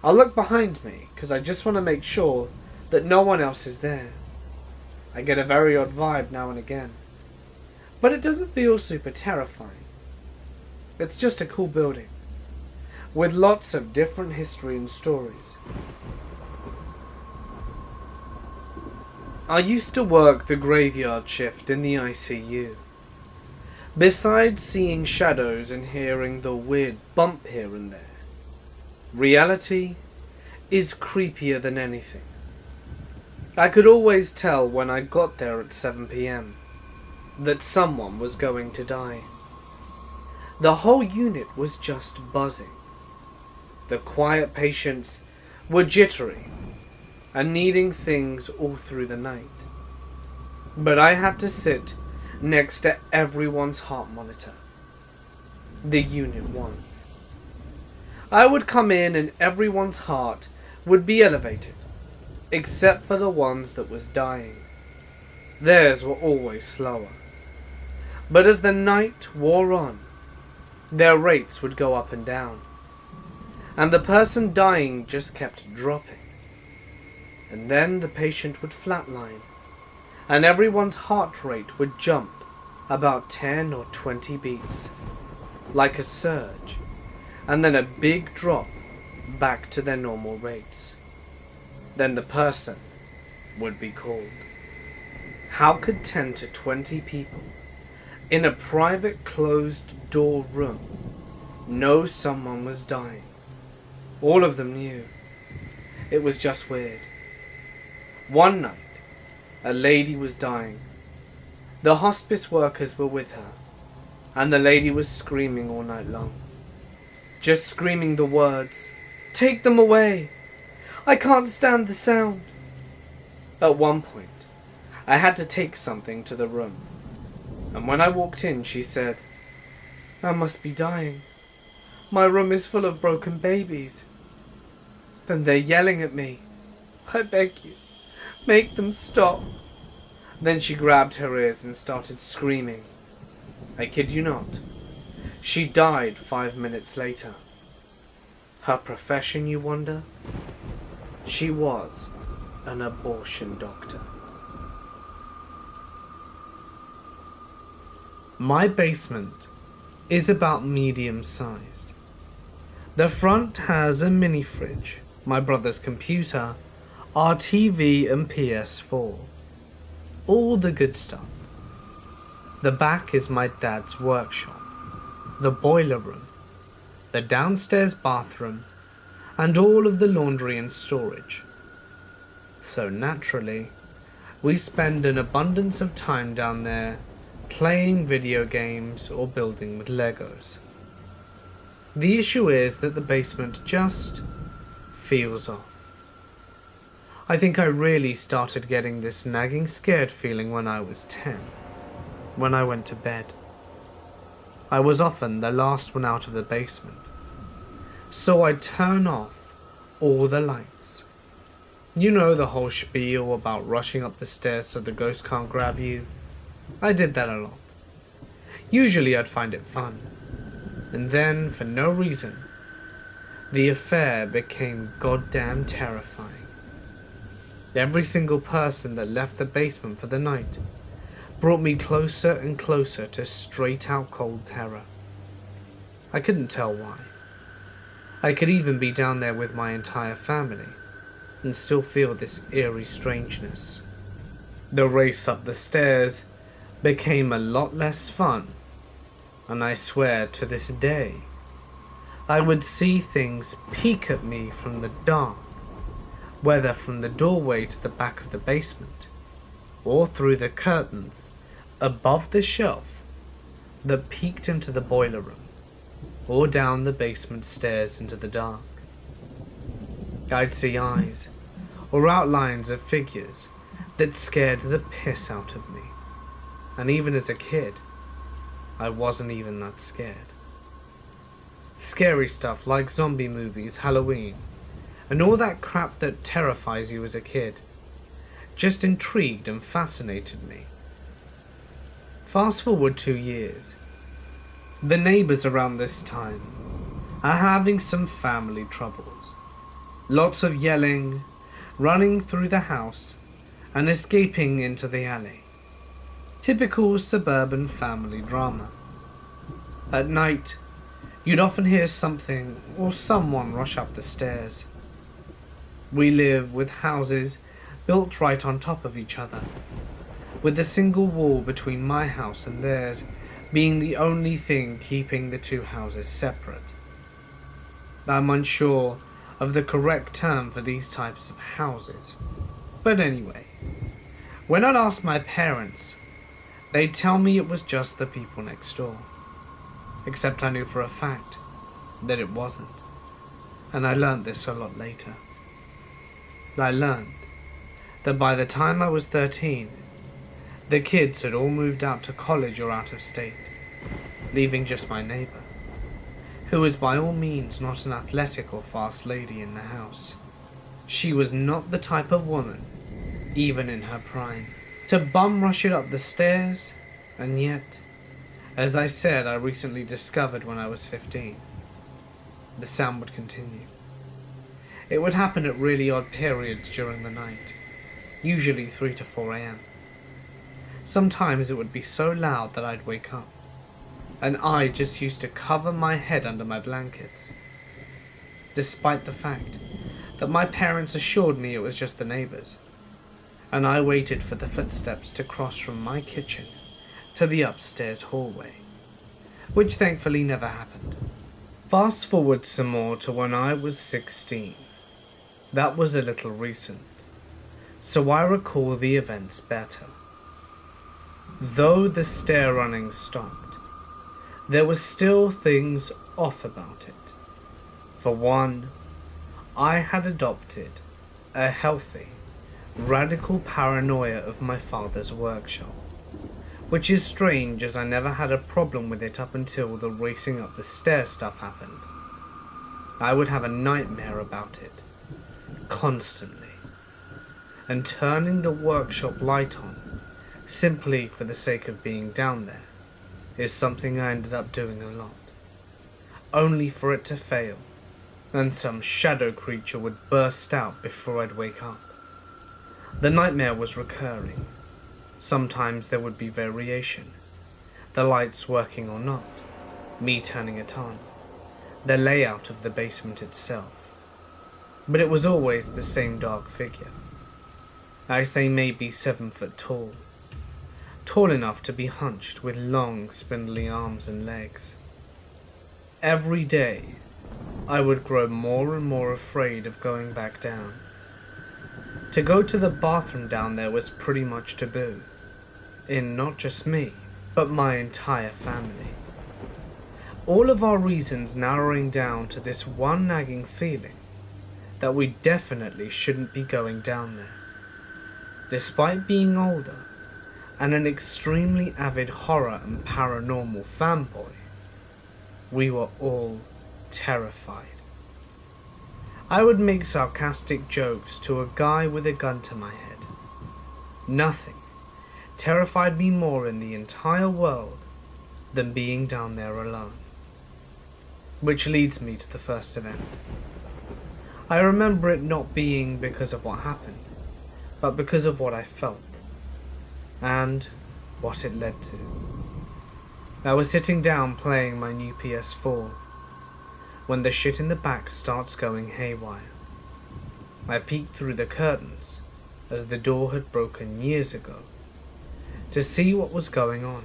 I'll look behind me because I just want to make sure that no one else is there. I get a very odd vibe now and again, but it doesn't feel super terrifying. It's just a cool building, with lots of different history and stories. I used to work the graveyard shift in the ICU. Besides seeing shadows and hearing the weird bump here and there, reality is creepier than anything. I could always tell when I got there at 7 p.m. that someone was going to die. The whole unit was just buzzing. The quiet patients were jittery and needing things all through the night. But I had to sit next to everyone's heart monitor, the Unit 1. I would come in and everyone's heart would be elevated, except for the ones that was dying. Theirs were always slower. But as the night wore on, their rates would go up and down, and the person dying just kept dropping. And then the patient would flatline, and everyone's heart rate would jump about 10 or 20 beats, like a surge, and then a big drop back to their normal rates. Then the person would be called. How could 10 to 20 people in a private closed door room know someone was dying? All of them knew. It was just weird. One night, a lady was dying. The hospice workers were with her, and the lady was screaming all night long. Just screaming the words, "Take them away! I can't stand the sound!" At one point, I had to take something to the room, and when I walked in, she said, "I must be dying. My room is full of broken babies, and they're yelling at me. I beg you, make them stop." Then she grabbed her ears and started screaming. I kid you not. She died 5 minutes later. Her profession, you wonder? She was an abortion doctor. My basement is about medium-sized. The front has a mini fridge, my brother's computer, our TV and PS4. All the good stuff. The back is my dad's workshop, the boiler room, the downstairs bathroom, and all of the laundry and storage. So naturally, we spend an abundance of time down there playing video games or building with Legos. The issue is that the basement just feels off. I think I really started getting this nagging scared feeling when I was 10, when I went to bed. I was often the last one out of the basement, so I'd turn off all the lights. You know the whole spiel about rushing up the stairs so the ghost can't grab you? I did that a lot. Usually I'd find it fun, and then, for no reason, the affair became goddamn terrifying. Every single person that left the basement for the night brought me closer and closer to straight-out cold terror. I couldn't tell why. I could even be down there with my entire family and still feel this eerie strangeness. The race up the stairs became a lot less fun, and I swear to this day, I would see things peek at me from the dark, whether from the doorway to the back of the basement, or through the curtains above the shelf that peeked into the boiler room, or down the basement stairs into the dark. I'd see eyes, or outlines of figures that scared the piss out of me, and even as a kid, I wasn't even that scared. Scary stuff like zombie movies, Halloween, and all that crap that terrifies you as a kid just intrigued and fascinated me. Fast forward 2 years. The neighbors around this time are having some family troubles. Lots of yelling, running through the house, and escaping into the alley. Typical suburban family drama. At night, you'd often hear something or someone rush up the stairs. We live with houses built right on top of each other, with a single wall between my house and theirs being the only thing keeping the two houses separate. I'm unsure of the correct term for these types of houses. But anyway, when I'd ask my parents, they'd tell me it was just the people next door. Except I knew for a fact that it wasn't. And I learned this a lot later. I learned that by the time I was 13, the kids had all moved out to college or out of state, leaving just my neighbor, who was by all means not an athletic or fast lady in the house. She was not the type of woman, even in her prime, to bum rush it up the stairs, and yet, as I said, I recently discovered when I was 15, the sound would continue. It would happen at really odd periods during the night, usually 3 to 4 a.m. Sometimes it would be so loud that I'd wake up, and I just used to cover my head under my blankets, despite the fact that my parents assured me it was just the neighbors, and I waited for the footsteps to cross from my kitchen to the upstairs hallway, which thankfully never happened. Fast forward some more to when I was 16. That was a little recent, so I recall the events better. Though the stair running stopped, there were still things off about it. For one, I had adopted a healthy, radical paranoia of my father's workshop, which is strange as I never had a problem with it up until the racing up the stair stuff happened. I would have a nightmare about it, constantly, and turning the workshop light on, simply for the sake of being down there, is something I ended up doing a lot, only for it to fail, and some shadow creature would burst out before I'd wake up. The nightmare was recurring. Sometimes there would be variation, the lights working or not, me turning it on, the layout of the basement itself. But it was always the same dark figure. I say maybe 7 foot tall, tall enough to be hunched with long spindly arms and legs. Every day, I would grow more and more afraid of going back down. To go to the bathroom down there was pretty much taboo, in not just me, but my entire family. All of our reasons narrowing down to this one nagging feeling that we definitely shouldn't be going down there. Despite being older and an extremely avid horror and paranormal fanboy, we were all terrified. I would make sarcastic jokes to a guy with a gun to my head. Nothing terrified me more in the entire world than being down there alone. Which leads me to the first event. I remember it not being because of what happened, but because of what I felt, and what it led to. I was sitting down playing my new PS4, when the shit in the back starts going haywire. I peeked through the curtains, as the door had broken years ago, to see what was going on.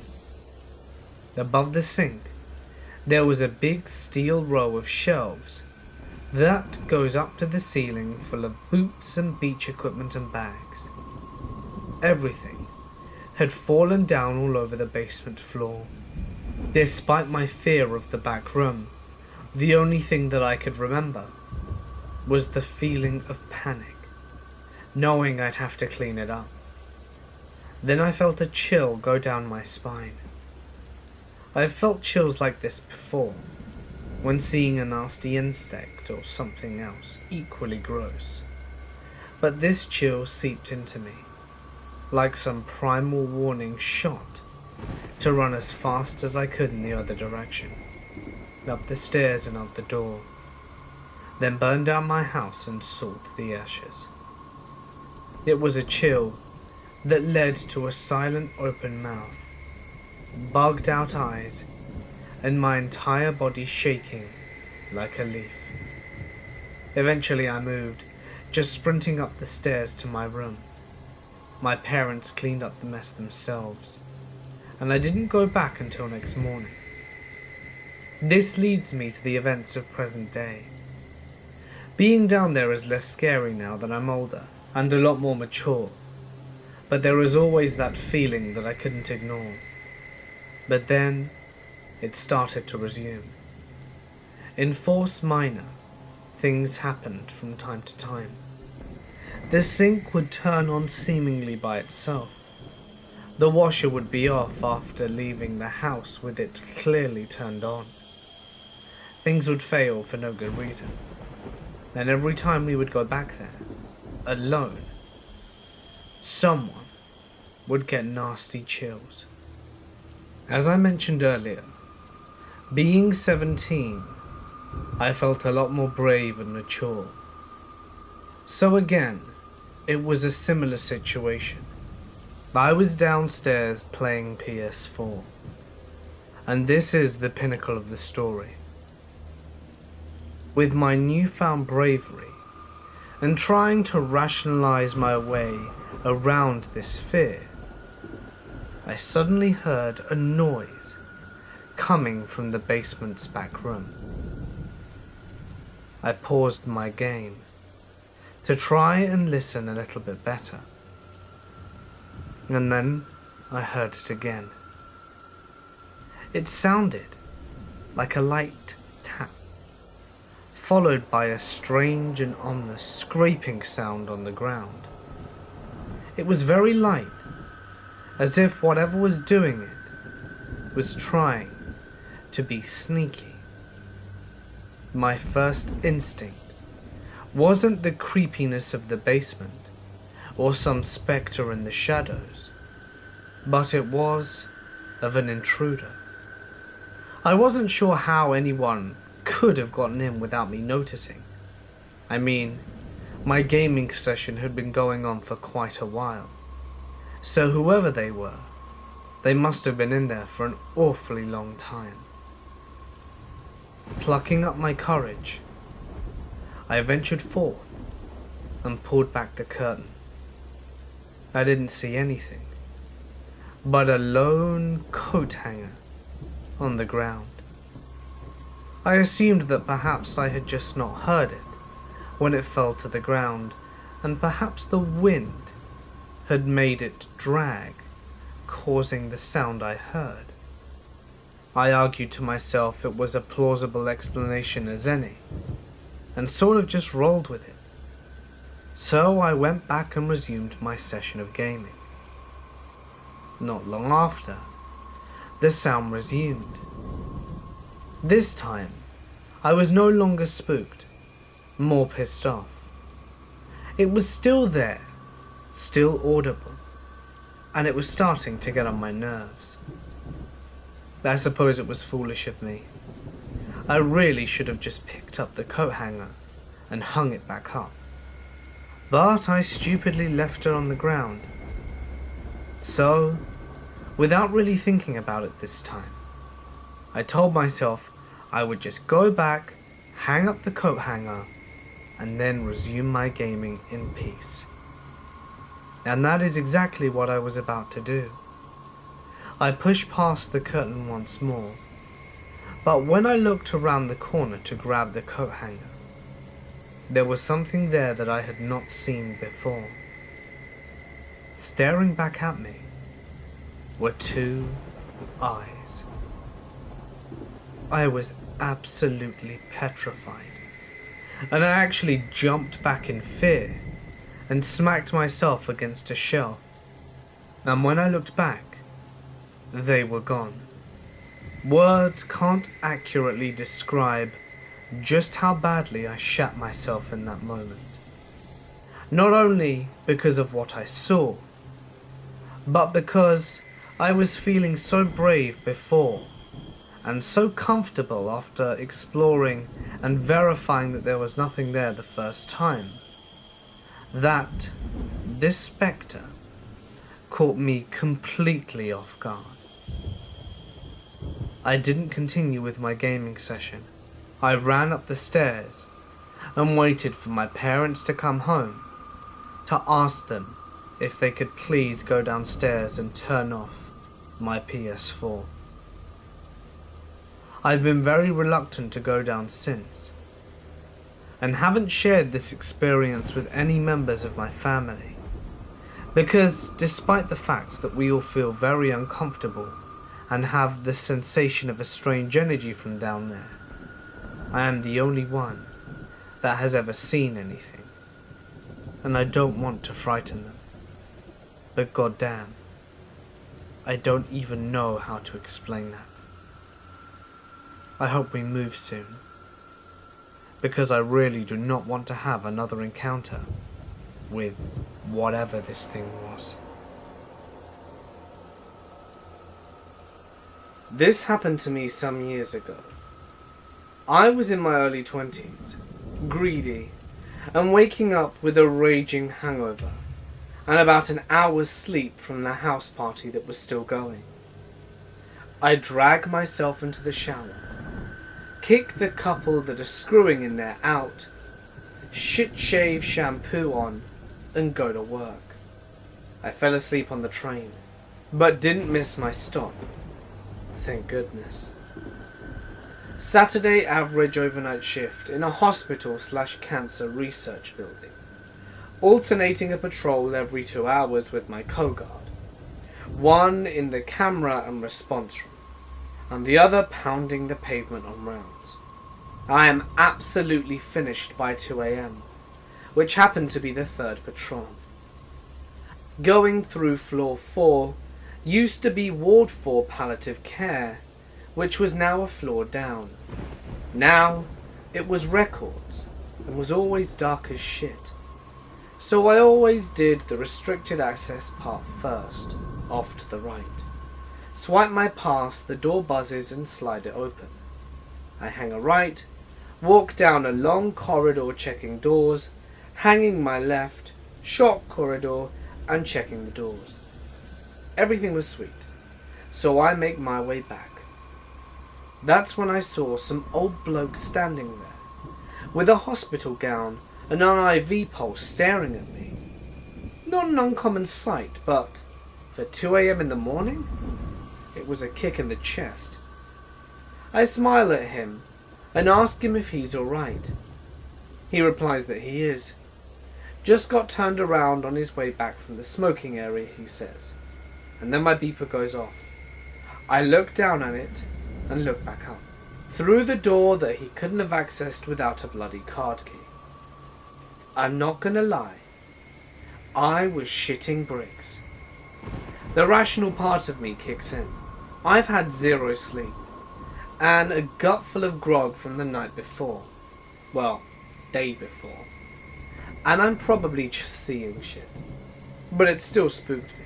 Above the sink, there was a big steel row of shelves that goes up to the ceiling full of boots and beach equipment and bags. Everything had fallen down all over the basement floor. Despite my fear of the back room, the only thing that I could remember was the feeling of panic, knowing I'd have to clean it up. Then I felt a chill go down my spine. I've felt chills like this before, when seeing a nasty insect or something else equally gross. But this chill seeped into me, like some primal warning shot, to run as fast as I could in the other direction, up the stairs and out the door, then burn down my house and salt the ashes. It was a chill that led to a silent open mouth, bugged out eyes, and my entire body shaking like a leaf. Eventually I moved, just sprinting up the stairs to my room. My parents cleaned up the mess themselves, and I didn't go back until next morning. This leads me to the events of present day. Being down there is less scary now that I'm older, and a lot more mature, but there was always that feeling that I couldn't ignore. But then, it started to resume. In force minor, things happened from time to time. The sink would turn on seemingly by itself. The washer would be off after leaving the house with it clearly turned on. Things would fail for no good reason. And every time we would go back there, alone, someone would get nasty chills. As I mentioned earlier, being 17, I felt a lot more brave and mature. So again, it was a similar situation. I was downstairs playing PS4, and this is the pinnacle of the story. With my newfound bravery, and trying to rationalize my way around this fear, I suddenly heard a noise coming from the basement's back room. I paused my game to try and listen a little bit better, and then I heard it again. It sounded like a light tap, followed by a strange and ominous scraping sound on the ground. It was very light, as if whatever was doing it was trying to be sneaky. My first instinct wasn't the creepiness of the basement or some spectre in the shadows, but it was of an intruder. I wasn't sure how anyone could have gotten in without me noticing. I mean, my gaming session had been going on for quite a while, so whoever they were, they must have been in there for an awfully long time. Plucking up my courage, I ventured forth and pulled back the curtain. I didn't see anything but a lone coat hanger on the ground. I assumed that perhaps I had just not heard it when it fell to the ground, and perhaps the wind had made it drag, causing the sound I heard. I argued to myself it was a plausible explanation as any, and sort of just rolled with it. So I went back and resumed my session of gaming. Not long after, the sound resumed. This time, I was no longer spooked, more pissed off. It was still there, still audible, and it was starting to get on my nerves. I suppose it was foolish of me. I really should have just picked up the coat hanger and hung it back up. But I stupidly left it on the ground. So, without really thinking about it this time, I told myself I would just go back, hang up the coat hanger, and then resume my gaming in peace. And that is exactly what I was about to do. I pushed past the curtain once more, but when I looked around the corner to grab the coat hanger, there was something there that I had not seen before. Staring back at me were two eyes. I was absolutely petrified, and I actually jumped back in fear and smacked myself against a shelf. And when I looked back, they were gone. Words can't accurately describe just how badly I shat myself in that moment. Not only because of what I saw, but because I was feeling so brave before and so comfortable after exploring and verifying that there was nothing there the first time, that this spectre caught me completely off guard. I didn't continue with my gaming session. I ran up the stairs and waited for my parents to come home to ask them if they could please go downstairs and turn off my PS4. I've been very reluctant to go down since, and haven't shared this experience with any members of my family. Because despite the fact that we all feel very uncomfortable and have the sensation of a strange energy from down there, I am the only one that has ever seen anything, and I don't want to frighten them. But goddamn, I don't even know how to explain that. I hope we move soon, because I really do not want to have another encounter with whatever this thing was. This happened to me some years ago. I was in my early 20s, greedy, and waking up with a raging hangover, and about an hour's sleep from the house party that was still going. I drag myself into the shower, kick the couple that are screwing in there out, shit-shave shampoo on, and go to work. I fell asleep on the train, but didn't miss my stop. Thank goodness. Saturday average overnight shift in a hospital/cancer research building, alternating a patrol every 2 hours with my co-guard, one in the camera and response room, and the other pounding the pavement on rounds. I am absolutely finished by 2 a.m, which happened to be the third patrol. Going through floor 4 used to be Ward 4 palliative care, which was now a floor down. Now it was records, and was always dark as shit. So I always did the restricted access part first, off to the right. Swipe my pass, the door buzzes and slide it open. I hang a right, walk down a long corridor checking doors, hanging my left, short corridor and checking the doors. Everything was sweet, so I make my way back. That's when I saw some old bloke standing there, with a hospital gown and an IV pulse staring at me. Not an uncommon sight, but for 2 a.m. in the morning, it was a kick in the chest. I smile at him and ask him if he's alright. He replies that he is. Just got turned around on his way back from the smoking area, he says. And then my beeper goes off. I look down at it and look back up, through the door that he couldn't have accessed without a bloody card key. I'm not gonna lie, I was shitting bricks. The rational part of me kicks in. I've had 0 sleep, and a gut full of grog from the night before. Well, day before. And I'm probably just seeing shit. But it still spooked me.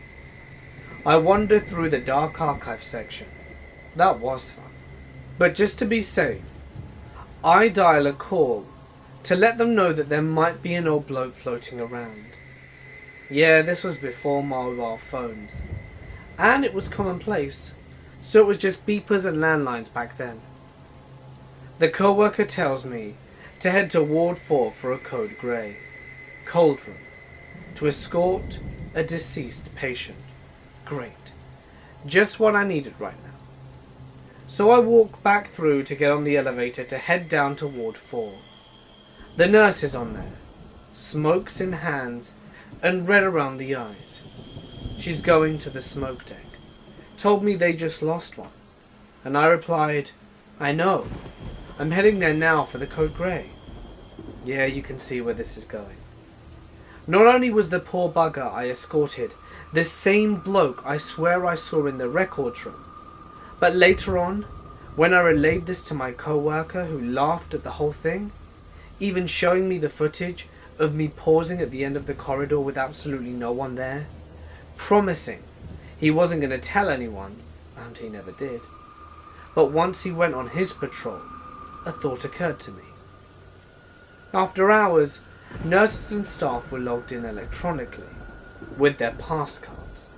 I wandered through the dark archive section. That was fun. But just to be safe, I dial a call to let them know that there might be an old bloke floating around. Yeah, this was before mobile phones, and it was commonplace, so it was just beepers and landlines back then. The co-worker tells me to head to Ward 4 for a code grey, cold room, to escort a deceased patient. Great. Just what I needed right now. So I walk back through to get on the elevator to head down to Ward 4. The nurse is on there, smokes in hands and red around the eyes. She's going to the smoke deck. Told me they just lost one. And I replied, I know. I'm heading there now for the code grey. Yeah, you can see where this is going. Not only was the poor bugger I escorted the same bloke I swear I saw in the records room, but later on, when I relayed this to my co-worker who laughed at the whole thing, even showing me the footage of me pausing at the end of the corridor with absolutely no one there, promising he wasn't going to tell anyone, and he never did. But once he went on his patrol, a thought occurred to me. After hours, nurses and staff were logged in electronically, with their pass cards,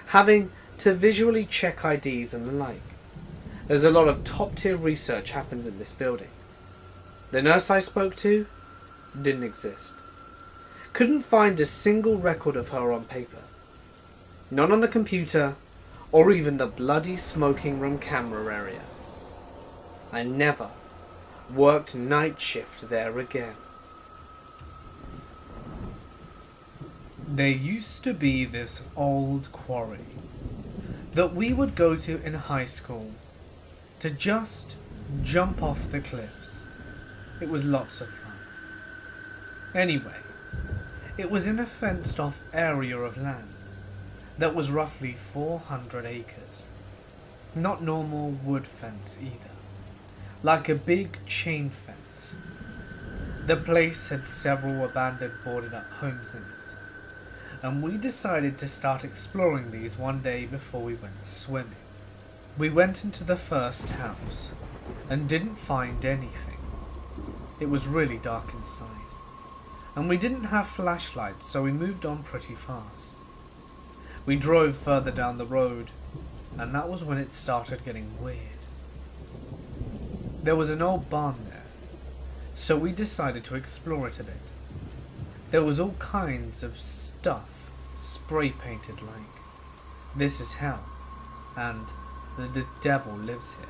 having to visually check IDs and the like. There's a lot of top-tier research happens in this building. The nurse I spoke to didn't exist. Couldn't find a single record of her on paper. None on the computer, or even the bloody smoking room camera area. I never worked night shift there again. There used to be this old quarry that we would go to in high school to just jump off the cliffs. It was lots of fun. Anyway, it was in a fenced off area of land that was roughly 400 acres. Not normal wood fence either, like a big chain fence. The place had several abandoned boarded up homes in it, and we decided to start exploring these one day before we went swimming. We went into the first house and didn't find anything. It was really dark inside, and we didn't have flashlights, so we moved on pretty fast. We drove further down the road, and that was when it started getting weird. There was an old barn there, so we decided to explore it a bit. There was all kinds of stuff spray painted like, "This is hell," and "The devil lives here."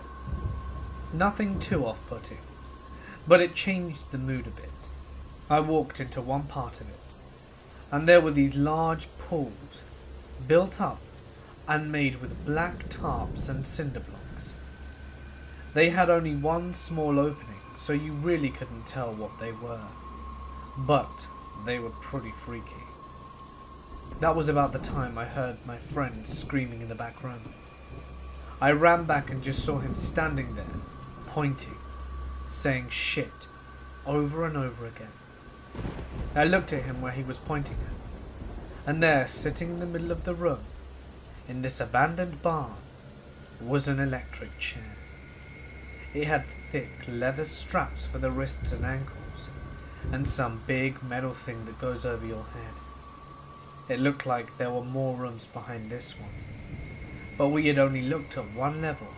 Nothing too off-putting, but it changed the mood a bit. I walked into one part of it, and there were these large pools, built up and made with black tarps and cinder blocks. They had only one small opening, so you really couldn't tell what they were, but they were pretty freaky. That was about the time I heard my friend screaming in the back room. I ran back and just saw him standing there, pointing, saying "shit" over and over again. I looked at him where he was pointing at, and there, sitting in the middle of the room, in this abandoned barn, was an electric chair. It had thick leather straps for the wrists and ankles, and some big metal thing that goes over your head. It looked like there were more rooms behind this one, but we had only looked at one level,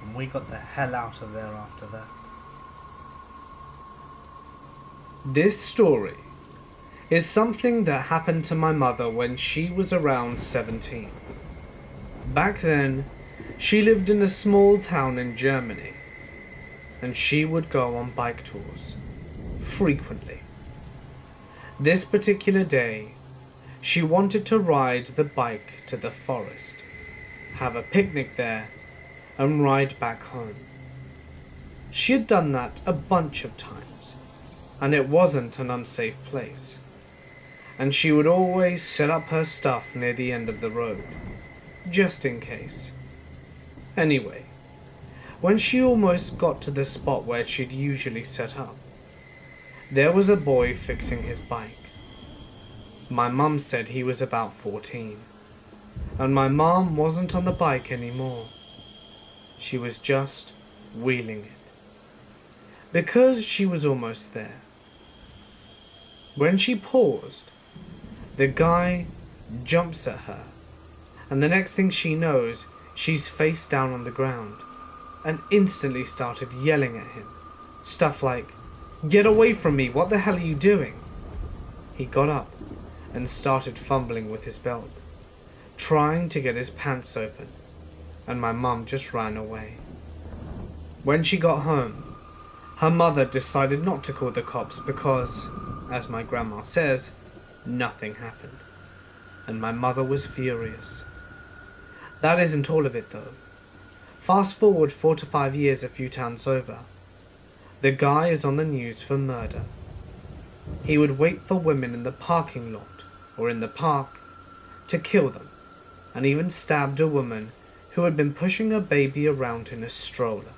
and we got the hell out of there after that. This story is something that happened to my mother when she was around 17. Back then, she lived in a small town in Germany, and she would go on bike tours frequently. This particular day, she wanted to ride the bike to the forest, have a picnic there, and ride back home. She had done that a bunch of times, and it wasn't an unsafe place, and she would always set up her stuff near the end of the road, just in case. Anyway, when she almost got to the spot where she'd usually set up, there was a boy fixing his bike. My mum said he was about 14, and my mum wasn't on the bike anymore. She was just wheeling it, because she was almost there. When she paused, the guy jumps at her, and the next thing she knows, she's face down on the ground, and instantly started yelling at him. Stuff like, "Get away from me, what the hell are you doing?" He got up and started fumbling with his belt, trying to get his pants open, and my mum just ran away. When she got home, her mother decided not to call the cops because, as my grandma says, nothing happened, and my mother was furious. That isn't all of it though. Fast forward 4 to 5 years a few towns over. The guy is on the news for murder. He would wait for women in the parking lot or in the park to kill them, and even stabbed a woman who had been pushing a baby around in a stroller.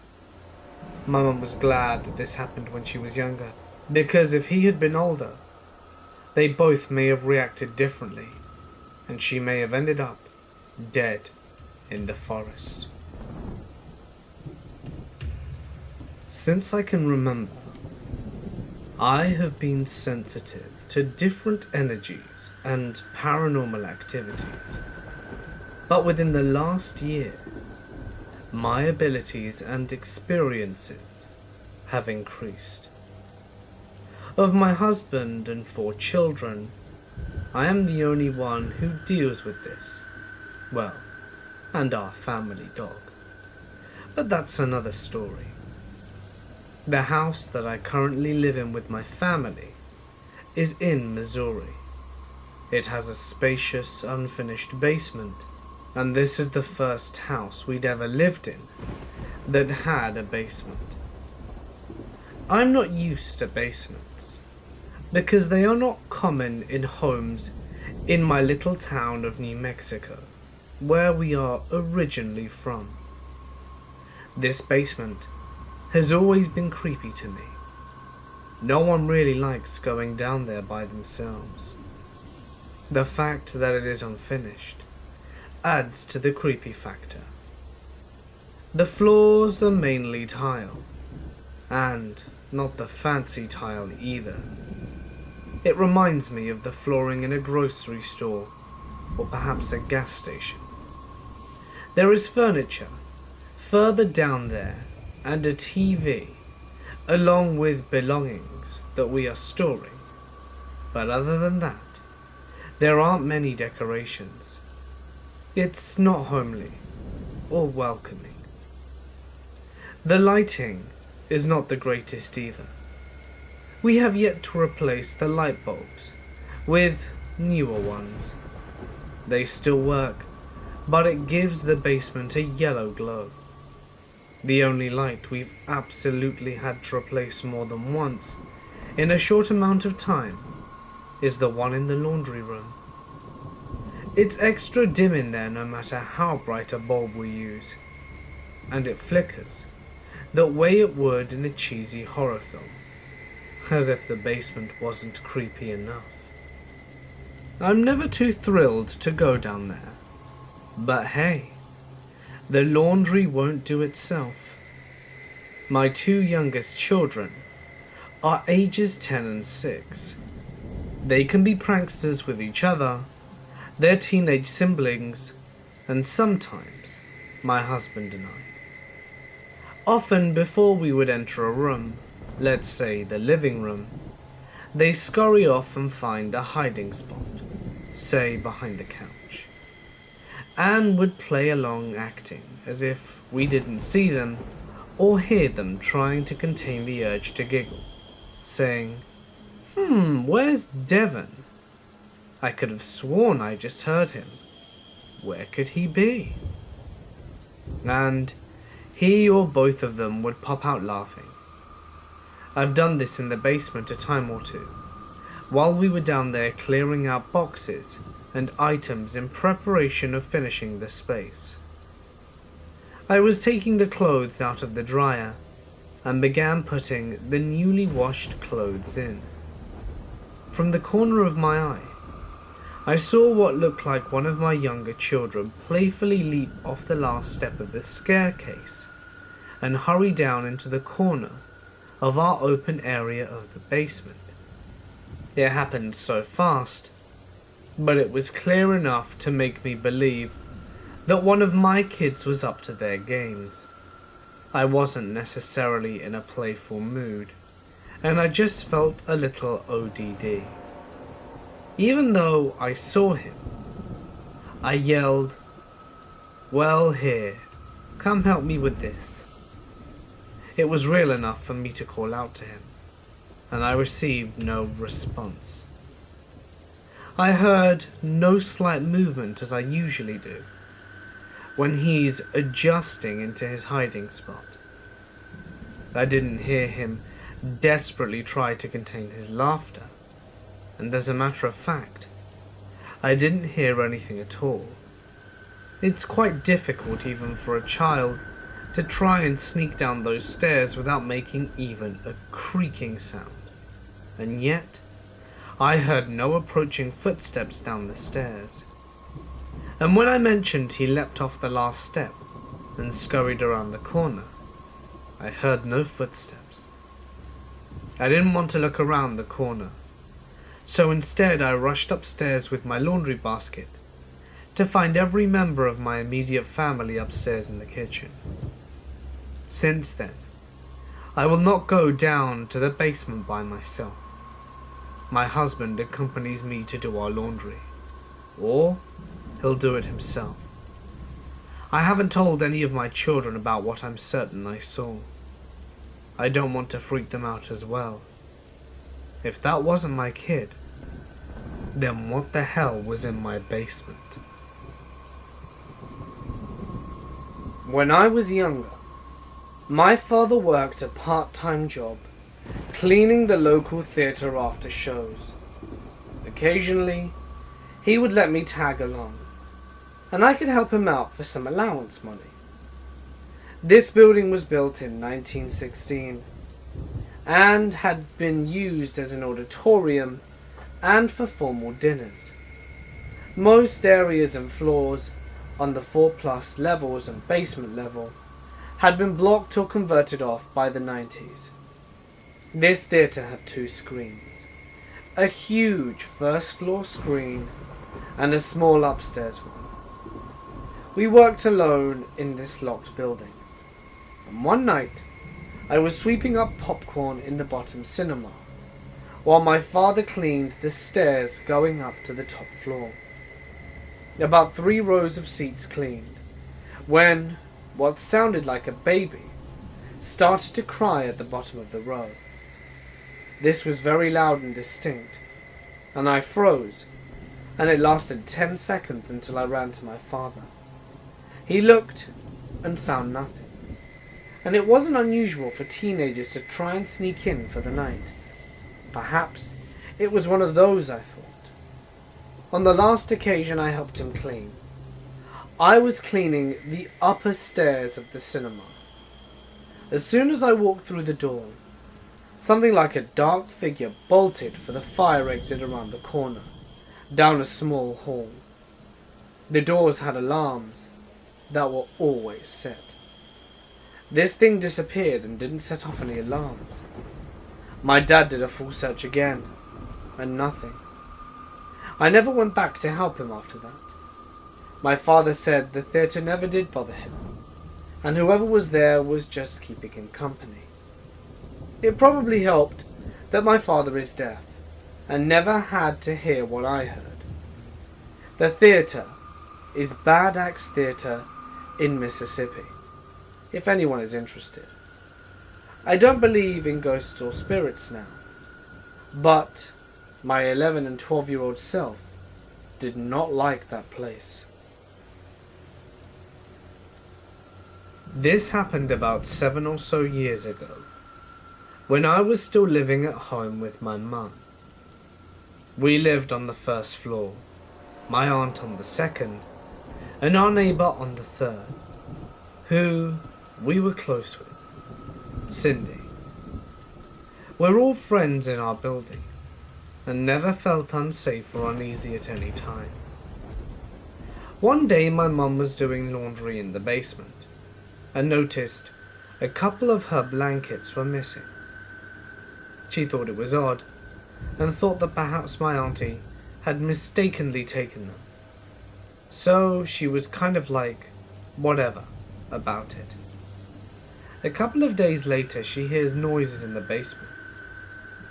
My mum was glad that this happened when she was younger, because if he had been older, they both may have reacted differently, and she may have ended up dead in the forest. Since I can remember, I have been sensitive to different energies and paranormal activities, but within the last year, my abilities and experiences have increased. Of my husband and 4 children, I am the only one who deals with this. Well, and our family dog. But that's another story. The house that I currently live in with my family is in Missouri. It has a spacious, unfinished basement, and this is the first house we'd ever lived in that had a basement. I'm not used to basements, because they are not common in homes in my little town of New Mexico, where we are originally from. This basement has always been creepy to me. No one really likes going down there by themselves. The fact that it is unfinished adds to the creepy factor. The floors are mainly tile, and not the fancy tile either. It reminds me of the flooring in a grocery store, or perhaps a gas station. There is furniture further down there, and a TV, along with belongings that we are storing. But other than that, there aren't many decorations. It's not homely or welcoming. The lighting is not the greatest either. We have yet to replace the light bulbs with newer ones. They still work, but it gives the basement a yellow glow. The only light we've absolutely had to replace more than once in a short amount of time is the one in the laundry room. It's extra dim in there no matter how bright a bulb we use, and it flickers the way it would in a cheesy horror film, as if the basement wasn't creepy enough. I'm never too thrilled to go down there, but hey, the laundry won't do itself. My two youngest children are ages 10 and 6. They can be pranksters with each other, their teenage siblings, and sometimes my husband and I. Often before we would enter a room, let's say the living room, they scurry off and find a hiding spot, say behind the couch, and would play along acting as if we didn't see them or hear them trying to contain the urge to giggle, saying, where's Devon? I could have sworn I just heard him. Where could he be? And he or both of them would pop out laughing. I've done this in the basement a time or two, while we were down there clearing out boxes and items in preparation of finishing the space. I was taking the clothes out of the dryer and began putting the newly washed clothes in. From the corner of my eye, I saw what looked like one of my younger children playfully leap off the last step of the staircase and hurry down into the corner of our open area of the basement. It happened so fast, but it was clear enough to make me believe that one of my kids was up to their games. I wasn't necessarily in a playful mood, and I just felt a little ODD. Even though I saw him, I yelled, "Well, here, come help me with this." It was real enough for me to call out to him, and I received no response. I heard no slight movement as I usually do when he's adjusting into his hiding spot. I didn't hear him desperately try to contain his laughter, and as a matter of fact, I didn't hear anything at all. It's quite difficult even for a child to try and sneak down those stairs without making even a creaking sound, and yet I heard no approaching footsteps down the stairs. And when I mentioned he leapt off the last step and scurried around the corner, I heard no footsteps. I didn't want to look around the corner, so instead I rushed upstairs with my laundry basket to find every member of my immediate family upstairs in the kitchen. Since then, I will not go down to the basement by myself. My husband accompanies me to do our laundry, or he'll do it himself. I haven't told any of my children about what I'm certain I saw. I don't want to freak them out as well. If that wasn't my kid, then what the hell was in my basement? When I was younger, my father worked a part-time job cleaning the local theatre after shows. Occasionally, he would let me tag along, and I could help him out for some allowance money. This building was built in 1916 and had been used as an auditorium and for formal dinners. Most areas and floors on the 4+ levels and basement level had been blocked or converted off by the 90s. This theatre had 2 screens, a huge first floor screen and a small upstairs one. We worked alone in this locked building, and one night I was sweeping up popcorn in the bottom cinema while my father cleaned the stairs going up to the top floor. About 3 rows of seats cleaned, when what sounded like a baby started to cry at the bottom of the row. This was very loud and distinct, and I froze, and it lasted 10 seconds until I ran to my father. He looked and found nothing, and it wasn't unusual for teenagers to try and sneak in for the night. Perhaps it was one of those, I thought. On the last occasion I helped him clean, I was cleaning the upper stairs of the cinema. As soon as I walked through the door, something like a dark figure bolted for the fire exit around the corner, down a small hall. The doors had alarms that were always set. This thing disappeared and didn't set off any alarms. My dad did a full search again, and nothing. I never went back to help him after that. My father said the theatre never did bother him, and whoever was there was just keeping him company. It probably helped that my father is deaf, and never had to hear what I heard. The theatre is Bad Axe Theatre in Mississippi, if anyone is interested. I don't believe in ghosts or spirits now, but my 11 and 12-year-old self did not like that place. This happened about 7 or so years ago, when I was still living at home with my mum. We lived on the first floor, my aunt on the second, and our neighbour on the third, who we were close with, Cindy. We're all friends in our building, and never felt unsafe or uneasy at any time. One day my mum was doing laundry in the basement, and noticed a couple of her blankets were missing. She thought it was odd, and thought that perhaps my auntie had mistakenly taken them. So she was kind of like, whatever, about it. A couple of days later she hears noises in the basement.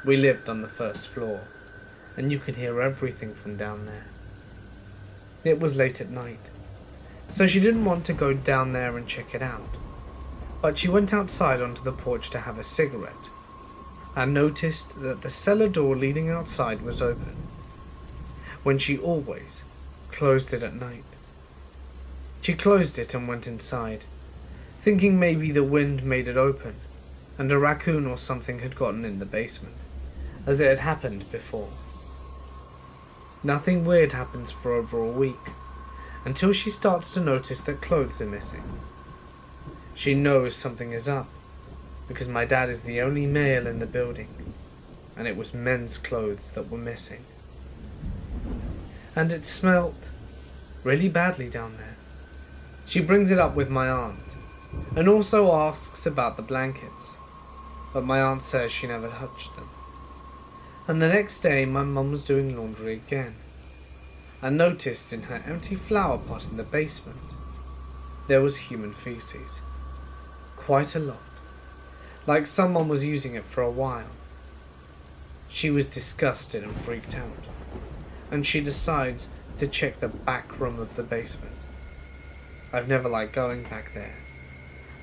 We lived on the first floor, and you could hear everything from down there. It was late at night, so she didn't want to go down there and check it out. But she went outside onto the porch to have a cigarette, and noticed that the cellar door leading outside was open, when she always closed it at night. She closed it and went inside, thinking maybe the wind made it open, and a raccoon or something had gotten in the basement, as it had happened before. Nothing weird happens for over a week, until she starts to notice that clothes are missing. She knows something is up, because my dad is the only male in the building, and it was men's clothes that were missing. And it smelt really badly down there. She brings it up with my aunt, and also asks about the blankets, but my aunt says she never touched them. And the next day my mum was doing laundry again, and noticed in her empty flower pot in the basement there was human feces. Quite a lot, like someone was using it for a while. She was disgusted and freaked out, and she decides to check the back room of the basement. I've never liked going back there,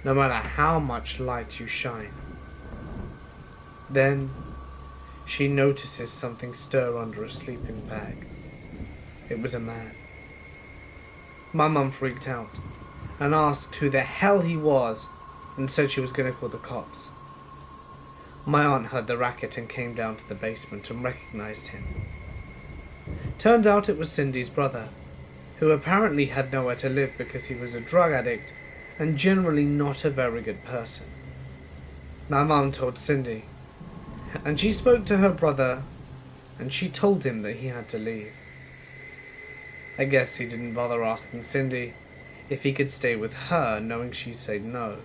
no matter how much light you shine. Then she notices something stir under a sleeping bag. It was a man. My mum freaked out and asked who the hell he was and said she was going to call the cops. My aunt heard the racket and came down to the basement and recognized him. Turns out it was Cindy's brother, who apparently had nowhere to live because he was a drug addict and generally not a very good person. My mum told Cindy, and she spoke to her brother, and she told him that he had to leave. I guess he didn't bother asking Cindy if he could stay with her, knowing she'd say no.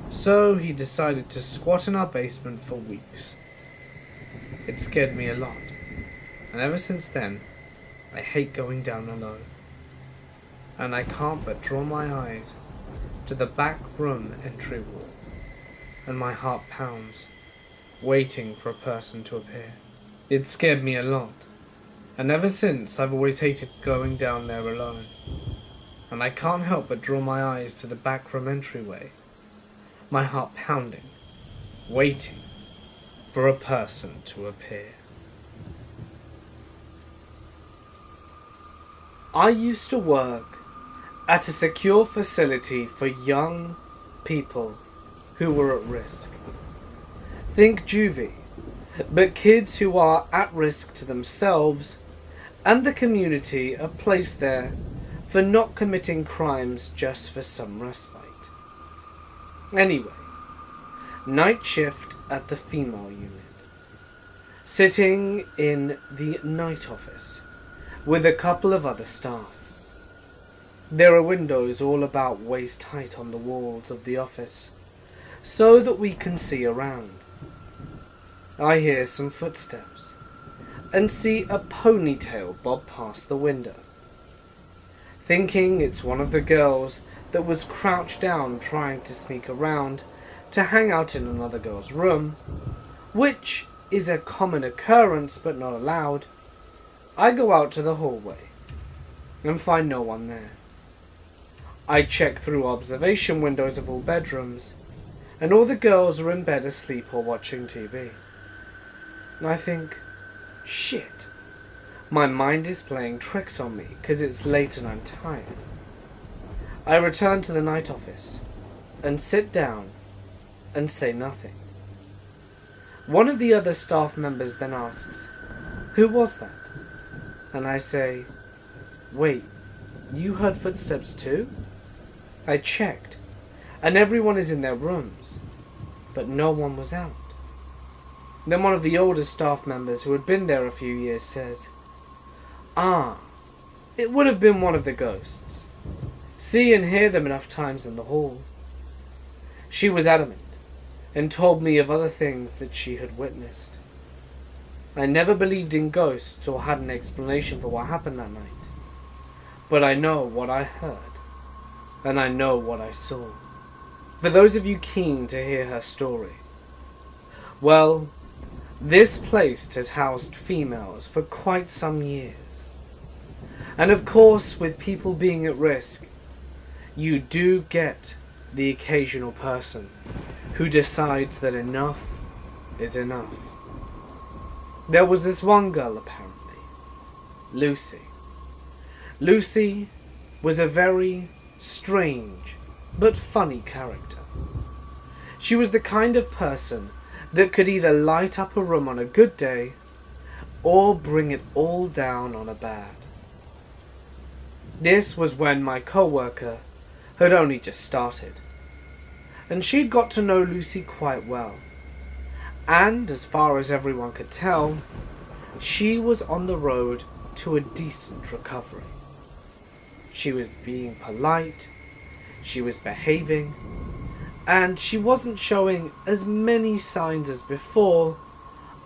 So he decided to squat in our basement for weeks. It scared me a lot, and ever since then, I hate going down alone. And I can't but draw my eyes to the back room entry wall, and my heart pounds, waiting for a person to appear. It scared me a lot, and ever since I've always hated going down there alone. And I can't help but draw my eyes to the back room entryway, my heart pounding, waiting for a person to appear. I used to work at a secure facility for young people who were at risk. Think juvie, but kids who are at risk to themselves and the community are placed there for not committing crimes just for some respite. Anyway, night shift at the female unit. Sitting in the night office with a couple of other staff. There are windows all about waist height on the walls of the office, so that we can see around. I hear some footsteps, and see a ponytail bob past the window. Thinking it's one of the girls that was crouched down trying to sneak around to hang out in another girl's room, which is a common occurrence but not allowed, I go out to the hallway and find no one there. I check through observation windows of all bedrooms, and all the girls are in bed asleep or watching TV. I think, shit, my mind is playing tricks on me because it's late and I'm tired. I return to the night office and sit down and say nothing. One of the other staff members then asks, "Who was that?" And I say, "Wait, you heard footsteps too?" I checked, and everyone is in their rooms, but no one was out. Then one of the older staff members who had been there a few years says, it would have been one of the ghosts. See and hear them enough times in the hall." She was adamant, and told me of other things that she had witnessed. I never believed in ghosts or had an explanation for what happened that night, but I know what I heard, and I know what I saw. For those of you keen to hear her story, well, this place has housed females for quite some years. And of course, with people being at risk, you do get the occasional person who decides that enough is enough. There was this one girl, apparently, Lucy. Lucy was a very strange but funny character. She was the kind of person that could either light up a room on a good day or bring it all down on a bad. This was when my co-worker had only just started, and she'd got to know Lucy quite well, and as far as everyone could tell, she was on the road to a decent recovery. She was being polite, she was behaving, and she wasn't showing as many signs as before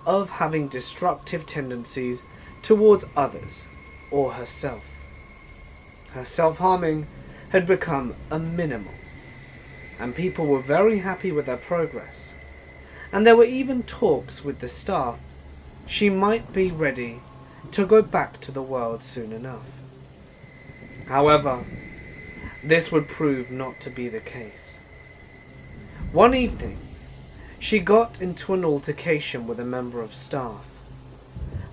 of having destructive tendencies towards others or herself. Her self-harming had become a minimal, and people were very happy with her progress, and there were even talks with the staff she might be ready to go back to the world soon enough. However, this would prove not to be the case. One evening, she got into an altercation with a member of staff,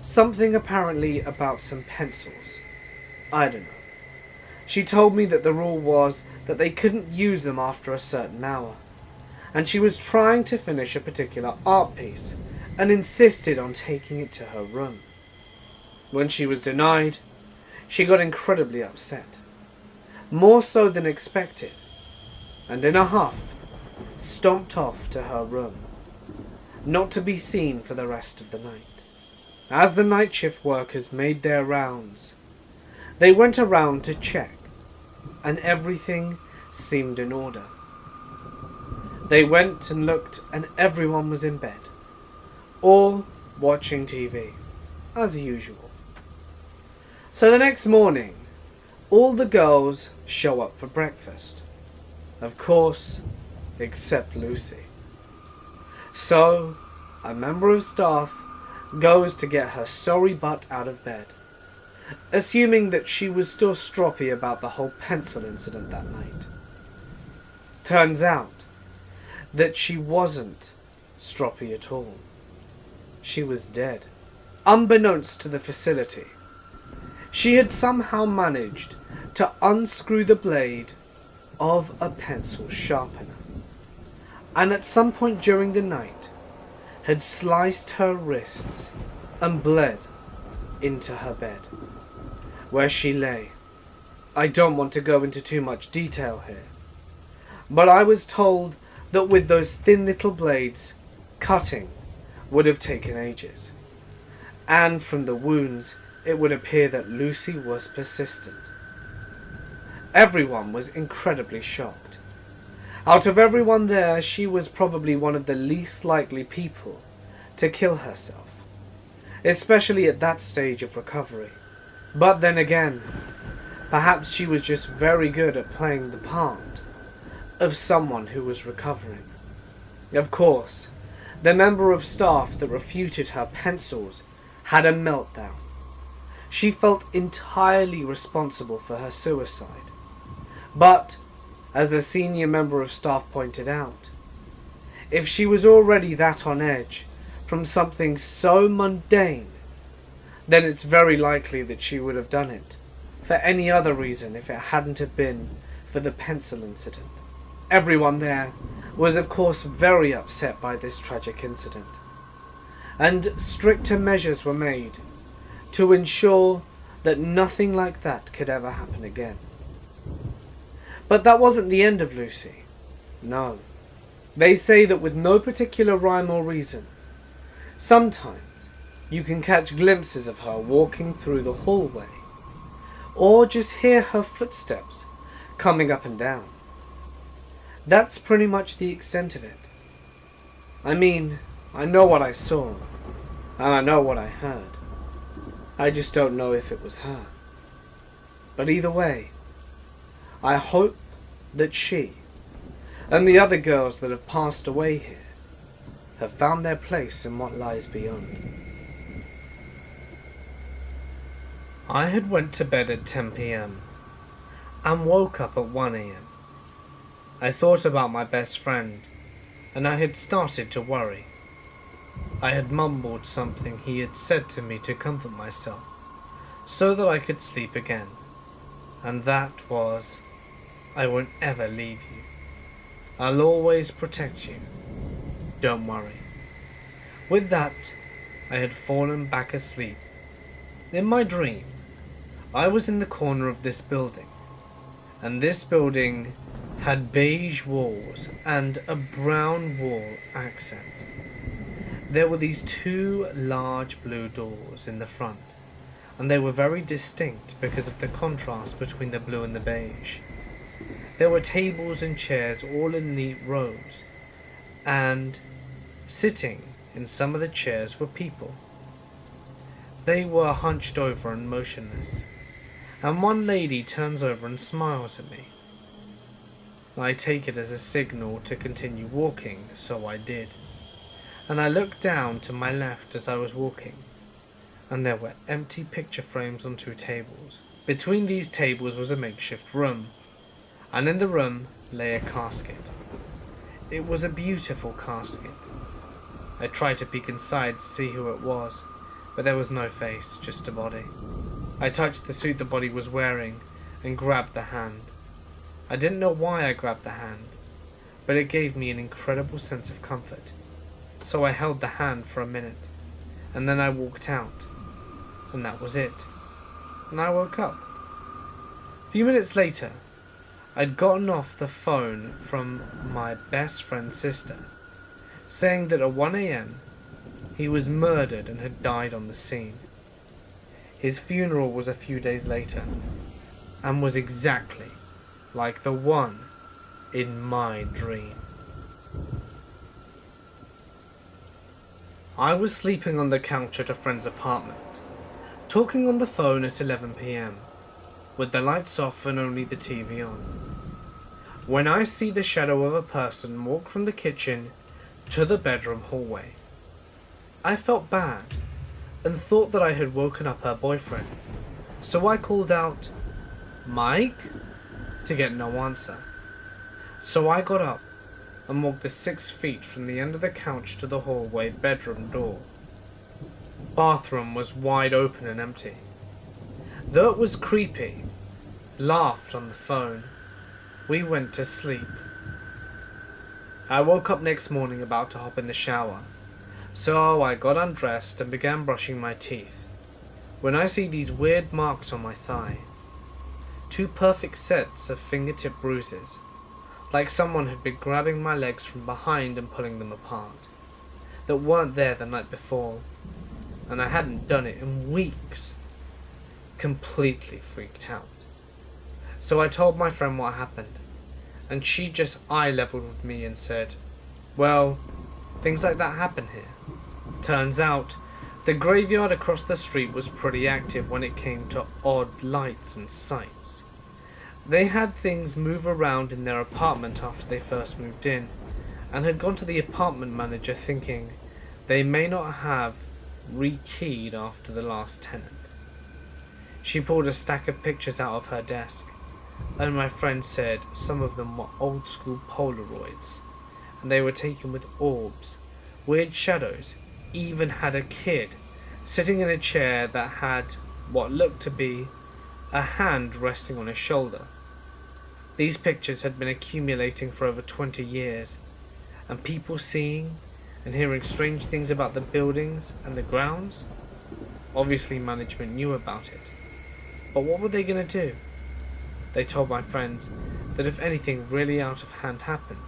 Something apparently about some pencils. I don't know. She told me that the rule was that they couldn't use them after a certain hour, and she was trying to finish a particular art piece and insisted on taking it to her room. When she was denied, she got incredibly upset, more so than expected, and in a huff, stomped off to her room, not to be seen for the rest of the night. As the night shift workers made their rounds, they went around to check, and everything seemed in order. They went and looked, and everyone was in bed, or watching TV, as usual. So the next morning, all the girls show up for breakfast. Of course, except Lucy. So, a member of staff goes to get her sorry butt out of bed, assuming that she was still stroppy about the whole pencil incident that night. Turns out that she wasn't stroppy at all. She was dead. Unbeknownst to the facility, she had somehow managed to unscrew the blade of a pencil sharpener, and at some point during the night had sliced her wrists and bled into her bed, where she lay. I don't want to go into too much detail here, but I was told that with those thin little blades, cutting would have taken ages, and from the wounds it would appear that Lucy was persistent. Everyone was incredibly shocked. Out of everyone there, she was probably one of the least likely people to kill herself, especially at that stage of recovery. But then again, perhaps she was just very good at playing the part of someone who was recovering. Of course, the member of staff that refuted her pencils had a meltdown. She felt entirely responsible for her suicide. But, as a senior member of staff pointed out, if she was already that on edge from something so mundane, then it's very likely that she would have done it for any other reason if it hadn't have been for the pencil incident. Everyone there was of course very upset by this tragic incident, and stricter measures were made to ensure that nothing like that could ever happen again. But that wasn't the end of Lucy. No. They say that with no particular rhyme or reason, sometimes you can catch glimpses of her walking through the hallway, or just hear her footsteps coming up and down. That's pretty much the extent of it. I mean, I know what I saw, and I know what I heard. I just don't know if it was her. But either way, I hope that she, and the other girls that have passed away here, have found their place in what lies beyond. I had went to bed at 10 p.m. and woke up at 1 a.m. I thought about my best friend, and I had started to worry. I had mumbled something he had said to me to comfort myself, so that I could sleep again, and that was, "I won't ever leave you. I'll always protect you. Don't worry." With that, I had fallen back asleep. In my dream, I was in the corner of this building, and this building had beige walls and a brown wall accent. There were these two large blue doors in the front, and they were very distinct because of the contrast between the blue and the beige. There were tables and chairs all in neat rows, and sitting in some of the chairs were people. They were hunched over and motionless, and one lady turns over and smiles at me. I take it as a signal to continue walking, so I did, and I looked down to my left as I was walking, and there were empty picture frames on two tables. Between these tables was a makeshift room, and in the room lay a casket. It was a beautiful casket. I tried to peek inside to see who it was, but there was no face, just a body. I touched the suit the body was wearing and grabbed the hand. I didn't know why I grabbed the hand, but it gave me an incredible sense of comfort. So I held the hand for a minute, and then I walked out, and that was it. And I woke up. A few minutes later, I'd gotten off the phone from my best friend's sister, saying that at 1 a.m. he was murdered and had died on the scene. His funeral was a few days later, and was exactly like the one in my dream. I was sleeping on the couch at a friend's apartment, talking on the phone at 11 p.m, with the lights off and only the TV on, when I see the shadow of a person walk from the kitchen to the bedroom hallway. I felt bad and thought that I had woken up her boyfriend, so I called out, "Mike?" to get no answer. So I got up and walked the 6 feet from the end of the couch to the hallway bedroom door. Bathroom was wide open and empty. Though it was creepy, laughed on the phone, we went to sleep. I woke up next morning about to hop in the shower, so I got undressed and began brushing my teeth, when I see these weird marks on my thigh. 2 perfect sets of fingertip bruises, like someone had been grabbing my legs from behind and pulling them apart, that weren't there the night before, and I hadn't done it in weeks. Completely freaked out. So I told my friend what happened, and she just eye-leveled with me and said, "Well, things like that happen here." Turns out, the graveyard across the street was pretty active when it came to odd lights and sights. They had things move around in their apartment after they first moved in, and had gone to the apartment manager thinking they may not have rekeyed after the last tenant. She pulled a stack of pictures out of her desk, and my friend said some of them were old school Polaroids, and they were taken with orbs, weird shadows, even had a kid sitting in a chair that had what looked to be a hand resting on his shoulder. These pictures had been accumulating for over 20 years, and people seeing and hearing strange things about the buildings and the grounds. Obviously management knew about it, but what were they going to do? They told my friends that if anything really out of hand happened,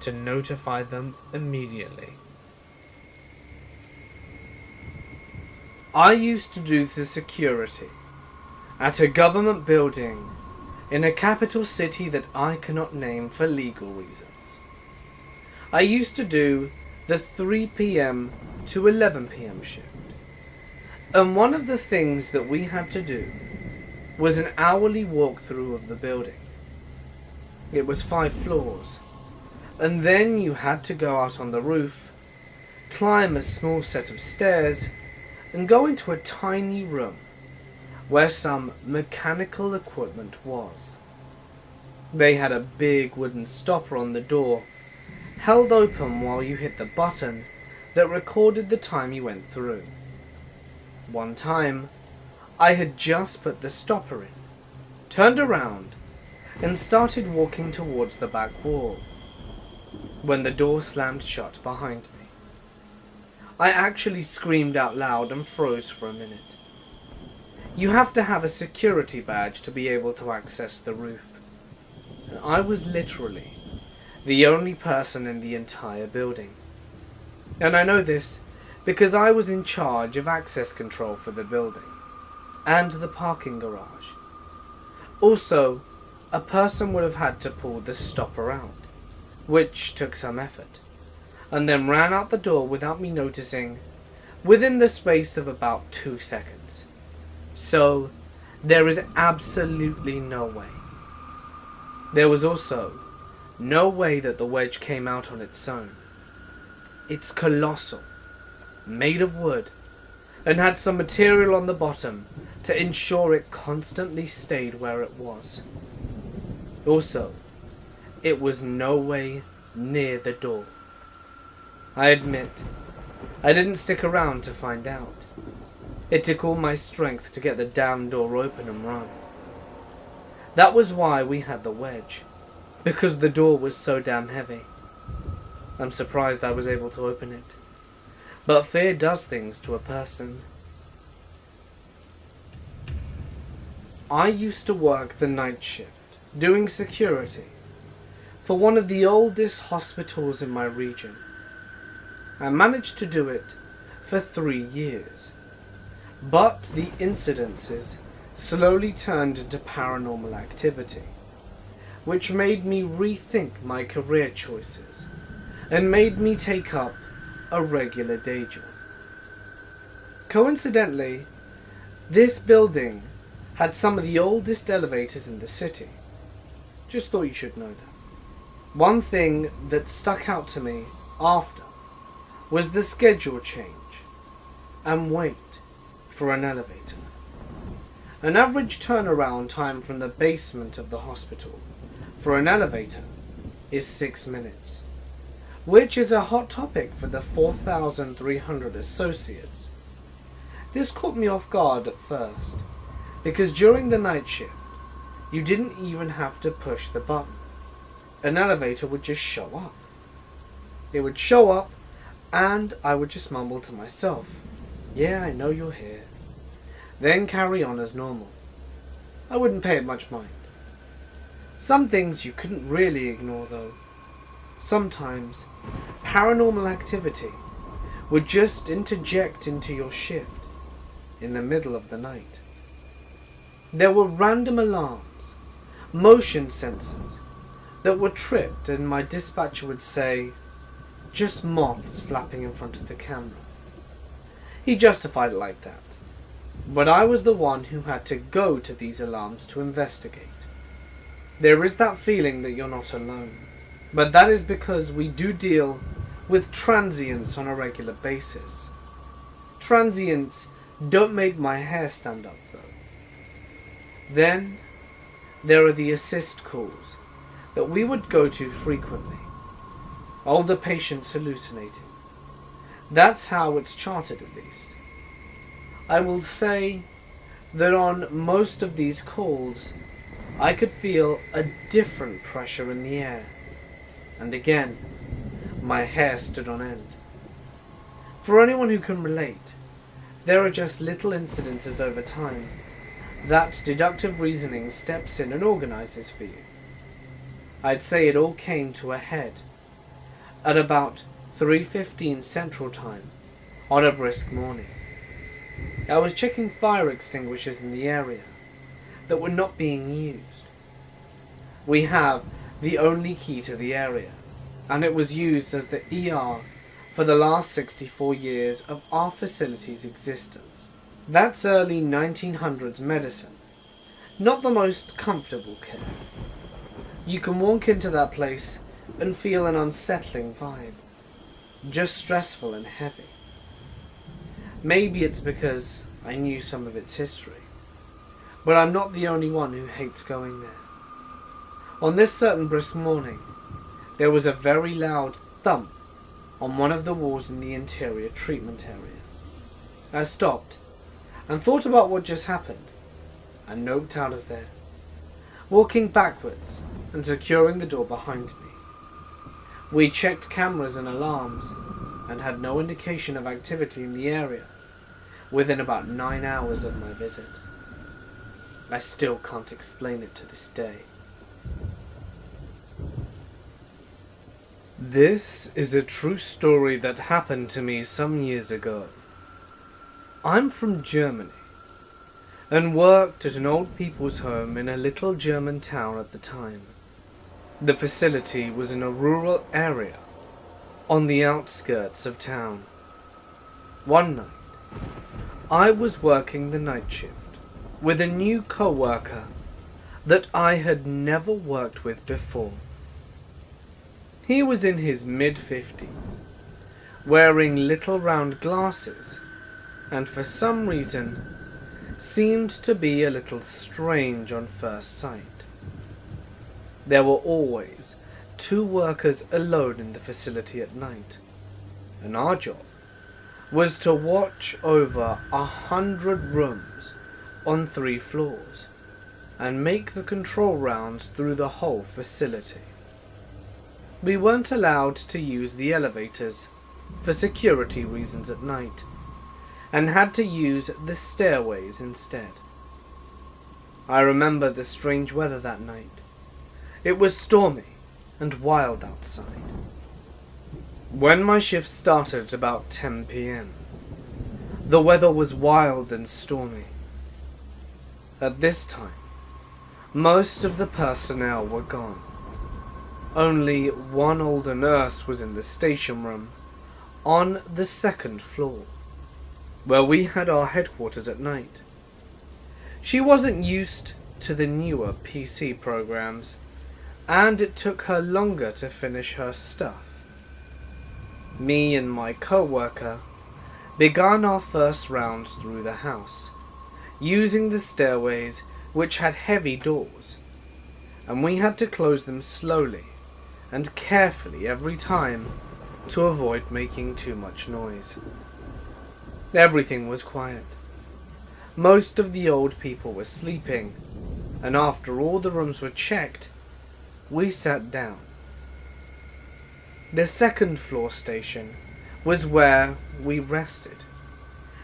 to notify them immediately. I used to do the security at a government building in a capital city that I cannot name for legal reasons. I used to do the 3 p.m. to 11 p.m. shift. And one of the things that we had to do was an hourly walkthrough of the building. It was 5 floors, and then you had to go out on the roof, climb a small set of stairs, and go into a tiny room where some mechanical equipment was. They had a big wooden stopper on the door, held open while you hit the button that recorded the time you went through. One time, I had just put the stopper in, turned around, and started walking towards the back wall, when the door slammed shut behind me. I actually screamed out loud and froze for a minute. You have to have a security badge to be able to access the roof, and I was literally the only person in the entire building. And I know this because I was in charge of access control for the building and the parking garage. Also, a person would have had to pull the stopper out, which took some effort, and then ran out the door without me noticing within the space of about 2 seconds. So, there is absolutely no way. There was also no way that the wedge came out on its own. It's colossal, made of wood, and had some material on the bottom to ensure it constantly stayed where it was. Also, it was no way near the door. I admit, I didn't stick around to find out. It took all my strength to get the damn door open and run. That was why we had the wedge, because the door was so damn heavy. I'm surprised I was able to open it. But fear does things to a person. I used to work the night shift, doing security, for one of the oldest hospitals in my region. I managed to do it for 3 years. But the incidences slowly turned into paranormal activity, which made me rethink my career choices and made me take up a regular day job. Coincidentally, this building had some of the oldest elevators in the city. Just thought you should know that. One thing that stuck out to me after was the schedule change and wait for an elevator. An average turnaround time from the basement of the hospital for an elevator is 6 minutes, which is a hot topic for the 4,300 associates. This caught me off guard at first, because during the night shift, you didn't even have to push the button. An elevator would just show up. It would show up, and I would just mumble to myself, "Yeah, I know you're here." Then carry on as normal. I wouldn't pay it much mind. Some things you couldn't really ignore though. Sometimes, paranormal activity would just interject into your shift in the middle of the night. There were random alarms, motion sensors, that were tripped, and my dispatcher would say, "Just moths flapping in front of the camera." He justified it like that. But I was the one who had to go to these alarms to investigate. There is that feeling that you're not alone. But that is because we do deal with transients on a regular basis. Transients don't make my hair stand up though. Then there are the assist calls that we would go to frequently. Older patients hallucinating. That's how it's charted at least. I will say that on most of these calls, I could feel a different pressure in the air. And again, my hair stood on end. For anyone who can relate, there are just little incidences over time that deductive reasoning steps in and organizes for you. I'd say it all came to a head at about 3:15 Central Time on a brisk morning. I was checking fire extinguishers in the area that were not being used. We have the only key to the area, and it was used as the ER for the last 64 years of our facility's existence. That's early 1900s medicine, not the most comfortable care. You can walk into that place and feel an unsettling vibe, just stressful and heavy. Maybe it's because I knew some of its history, but I'm not the only one who hates going there. On this certain brisk morning, there was a very loud thump on one of the walls in the interior treatment area. I stopped and thought about what just happened and noped out of there, walking backwards and securing the door behind me. We checked cameras and alarms and had no indication of activity in the area within about 9 hours of my visit. I still can't explain it to this day. This is a true story that happened to me some years ago. I'm from Germany and worked at an old people's home in a little German town at the time. The facility was in a rural area on the outskirts of town. One night, I was working the night shift with a new co-worker that I had never worked with before. He was in his mid-50s, wearing little round glasses, and for some reason seemed to be a little strange on first sight. There were always 2 workers alone in the facility at night, and our job was to watch over 100 rooms on 3 floors and make the control rounds through the whole facility. We weren't allowed to use the elevators for security reasons at night, and had to use the stairways instead. I remember the strange weather that night. It was stormy and wild outside. When my shift started at about 10 p.m., the weather was wild and stormy. At this time, most of the personnel were gone. Only one older nurse was in the station room on the 2nd floor, where we had our headquarters at night. She wasn't used to the newer PC programs, and it took her longer to finish her stuff. Me and my co-worker began our first rounds through the house, using the stairways which had heavy doors, and we had to close them slowly and carefully every time to avoid making too much noise. Everything was quiet. Most of the old people were sleeping, and after all the rooms were checked, we sat down. The 2nd floor station was where we rested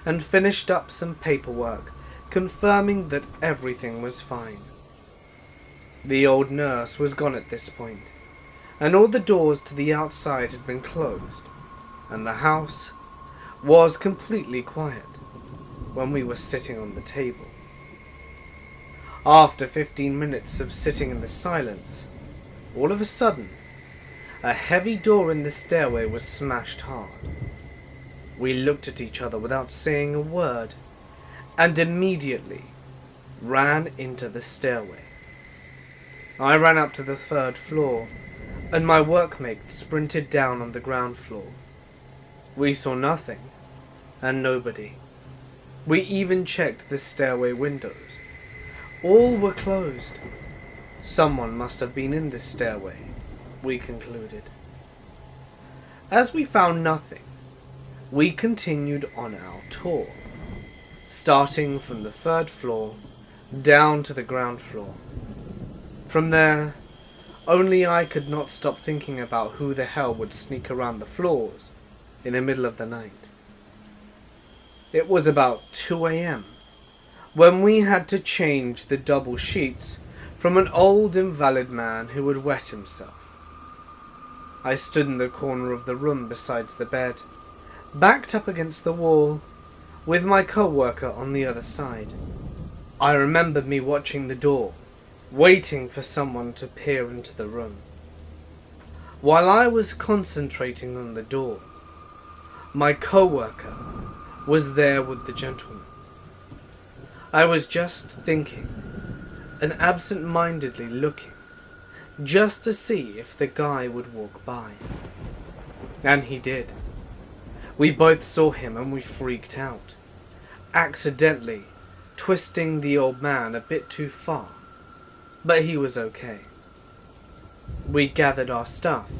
and finished up some paperwork confirming that everything was fine. The old nurse was gone at this point, and all the doors to the outside had been closed, and the house was completely quiet when we were sitting on the table. After 15 minutes of sitting in the silence, all of a sudden, a heavy door in the stairway was smashed hard. We looked at each other without saying a word, and immediately ran into the stairway. I ran up to the 3rd floor, and my workmate sprinted down on the ground floor. We saw nothing, and nobody. We even checked the stairway windows. All were closed. Someone must have been in this stairway, we concluded. As we found nothing, we continued on our tour, starting from the 3rd floor down to the ground floor. From there, only I could not stop thinking about who the hell would sneak around the floors in the middle of the night. It was about 2 a.m. when we had to change the double sheets from an old invalid man who had wet himself. I stood in the corner of the room besides the bed, backed up against the wall, with my co-worker on the other side. I remember me watching the door, waiting for someone to peer into the room. While I was concentrating on the door, my co-worker was there with the gentleman. I was just thinking and absent-mindedly looking, just to see if the guy would walk by. And he did. We both saw him and we freaked out, accidentally twisting the old man a bit too far, but he was okay. We gathered our stuff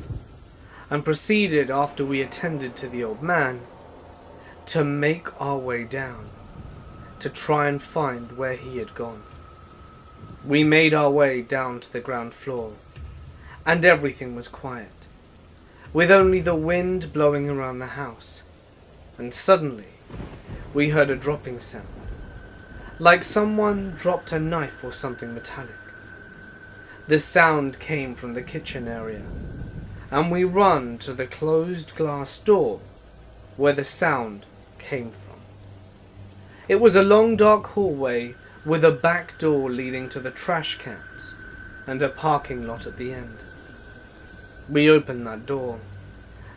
and proceeded, after we attended to the old man, to make our way down to try and find where he had gone. We made our way down to the ground floor, and everything was quiet, with only the wind blowing around the house, and suddenly we heard a dropping sound, like someone dropped a knife or something metallic. The sound came from the kitchen area, and we ran to the closed glass door where the sound came from. It was a long dark hallway with a back door leading to the trash cans and a parking lot at the end. We opened that door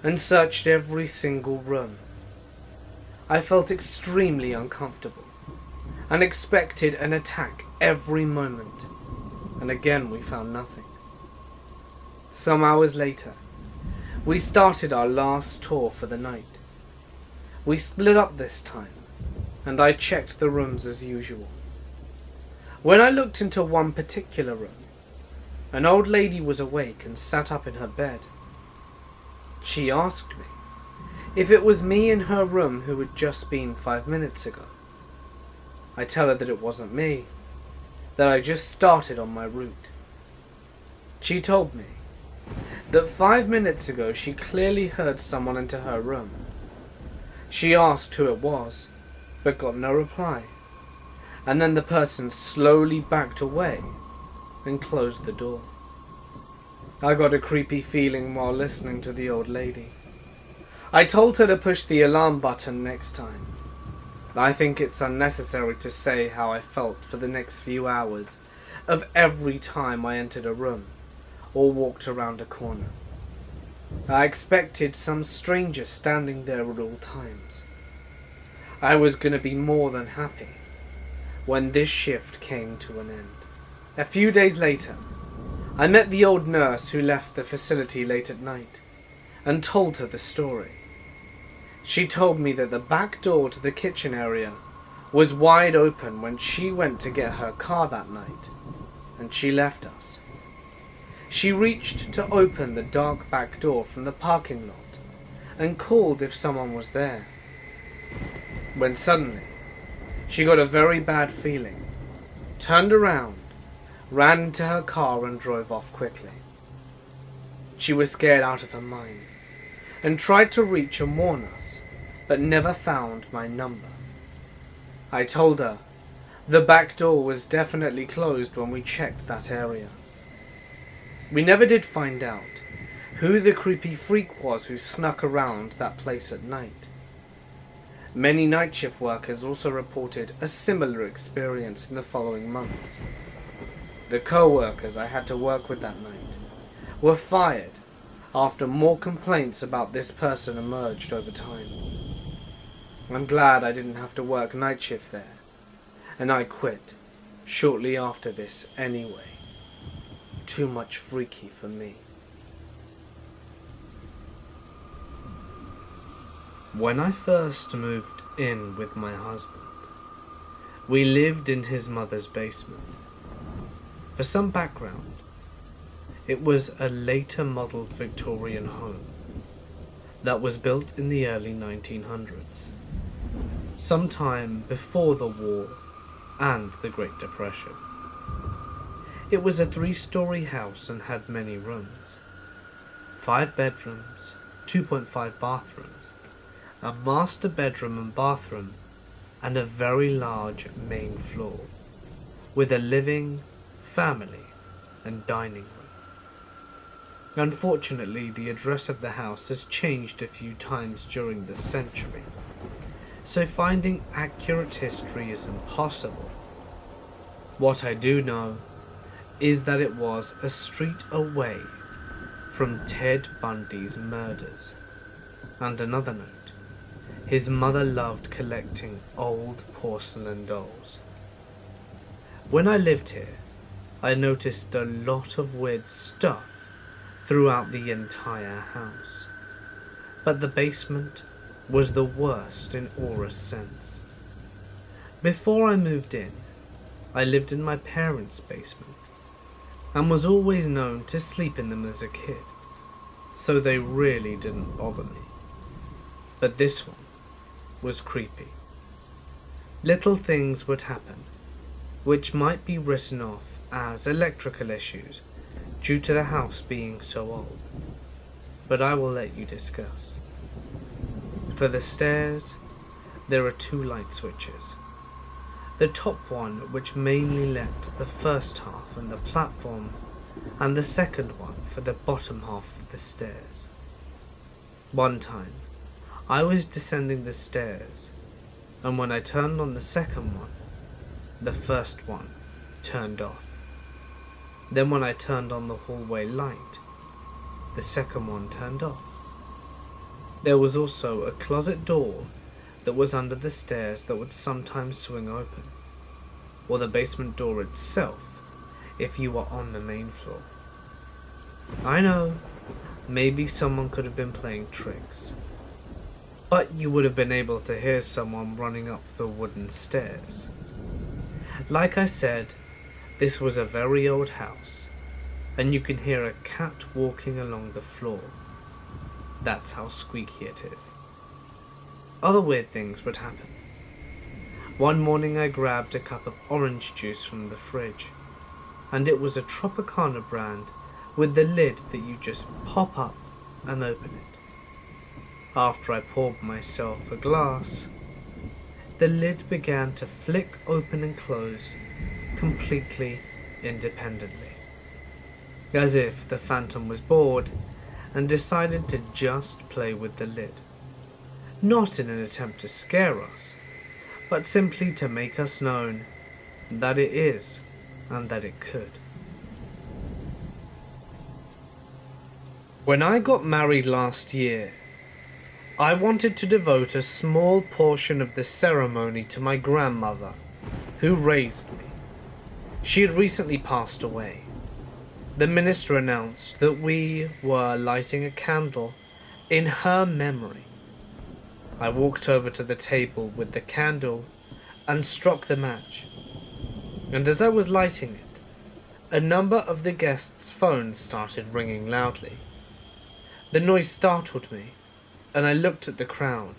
and searched every single room. I felt extremely uncomfortable and expected an attack every moment, and again we found nothing. Some hours later, we started our last tour for the night. We split up this time, and I checked the rooms as usual. When I looked into one particular room, an old lady was awake and sat up in her bed. She asked me if it was me in her room who had just been 5 minutes ago. I tell her that it wasn't me, that I just started on my route. She told me that 5 minutes ago she clearly heard someone enter her room. She asked who it was, but got no reply, and then the person slowly backed away and closed the door. I got a creepy feeling while listening to the old lady. I told her to push the alarm button next time. I think it's unnecessary to say how I felt for the next few hours of every time I entered a room or walked around a corner. I expected some stranger standing there at all times. I was going to be more than happy when this shift came to an end. A few days later, I met the old nurse who left the facility late at night and told her the story. She told me that the back door to the kitchen area was wide open when she went to get her car that night, and she left us. She reached to open the dark back door from the parking lot and called if someone was there, when suddenly she got a very bad feeling, turned around, ran into her car and drove off quickly. She was scared out of her mind and tried to reach and warn us, but never found my number. I told her the back door was definitely closed when we checked that area. We never did find out who the creepy freak was who snuck around that place at night. Many night shift workers also reported a similar experience in the following months. The co-workers I had to work with that night were fired after more complaints about this person emerged over time. I'm glad I didn't have to work night shift there, and I quit shortly after this anyway. Too much freaky for me. When I first moved in with my husband, we lived in his mother's basement. For some background, it was a later modelled Victorian home that was built in the early 1900s, sometime before the war and the Great Depression. It was a 3-story house and had many rooms, 5 bedrooms, 2.5 bathrooms, a master bedroom and bathroom, and a very large main floor, with a living, family, and dining room. Unfortunately, the address of the house has changed a few times during the century, so finding accurate history is impossible. What I do know is that it was a street away from Ted Bundy's murders. And another note, his mother loved collecting old porcelain dolls. When I lived here, I noticed a lot of weird stuff throughout the entire house, but the basement was the worst in aura's sense. Before I moved in, I lived in my parents' basement, and was always known to sleep in them as a kid, so they really didn't bother me. But this one was creepy. Little things would happen, which might be written off as electrical issues due to the house being so old, but I will let you discuss. For the stairs, there are 2 light switches. The top one, which mainly lit the first half and the platform, and the second one for the bottom half of the stairs. One time, I was descending the stairs, and when I turned on the second one, the first one turned off. Then when I turned on the hallway light, the second one turned off. There was also a closet door that was under the stairs that would sometimes swing open, or the basement door itself if you were on the main floor. I know, maybe someone could have been playing tricks, but you would have been able to hear someone running up the wooden stairs. Like I said, this was a very old house, and you can hear a cat walking along the floor. That's how squeaky it is. other weird things would happen. One morning I grabbed a cup of orange juice from the fridge, and it was a Tropicana brand with the lid that you just pop up and open it. After I poured myself a glass, the lid began to flick open and close completely independently, as if the phantom was bored and decided to just play with the lid, not in an attempt to scare us, but simply to make us known that it is and that it could. When I got married last year, I wanted to devote a small portion of the ceremony to my grandmother, who raised me. She had recently passed away. The minister announced that we were lighting a candle in her memory. I walked over to the table with the candle and struck the match. And as I was lighting it, a number of the guests' phones started ringing loudly. The noise startled me, and I looked at the crowd,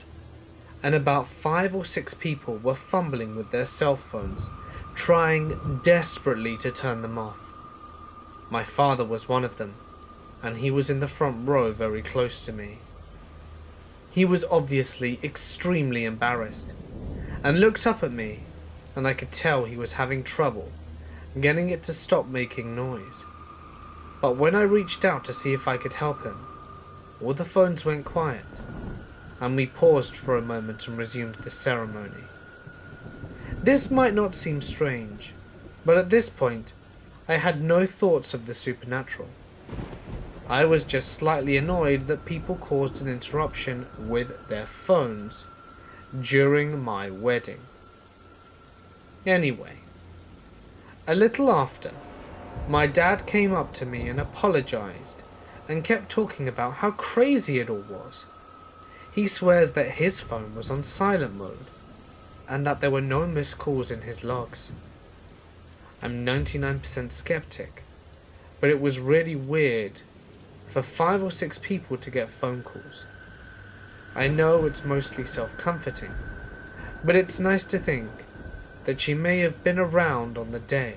and about 5 or 6 people were fumbling with their cell phones, trying desperately to turn them off. My father was one of them, and he was in the front row very close to me. He was obviously extremely embarrassed, and looked up at me, and I could tell he was having trouble getting it to stop making noise. But when I reached out to see if I could help him, all the phones went quiet, and we paused for a moment and resumed the ceremony. This might not seem strange, but at this point, I had no thoughts of the supernatural. I was just slightly annoyed that people caused an interruption with their phones during my wedding. Anyway, a little after, my dad came up to me and apologized and kept talking about how crazy it all was. He swears that his phone was on silent mode and that there were no missed calls in his logs. I'm 99% skeptic, but it was really weird for 5 or 6 people to get phone calls. I know it's mostly self-comforting, but it's nice to think that she may have been around on the day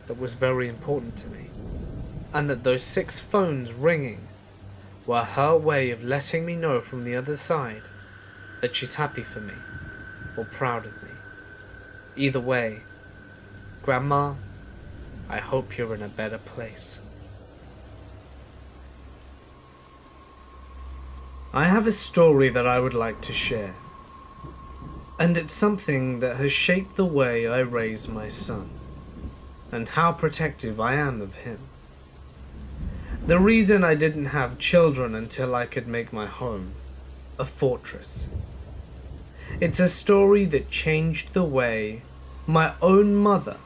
that was very important to me, and that those 6 phones ringing were her way of letting me know from the other side that she's happy for me or proud of me. Either way, Grandma, I hope you're in a better place. I have a story that I would like to share, and it's something that has shaped the way I raise my son, and how protective I am of him. The reason I didn't have children until I could make my home a fortress. It's a story that changed the way my own mother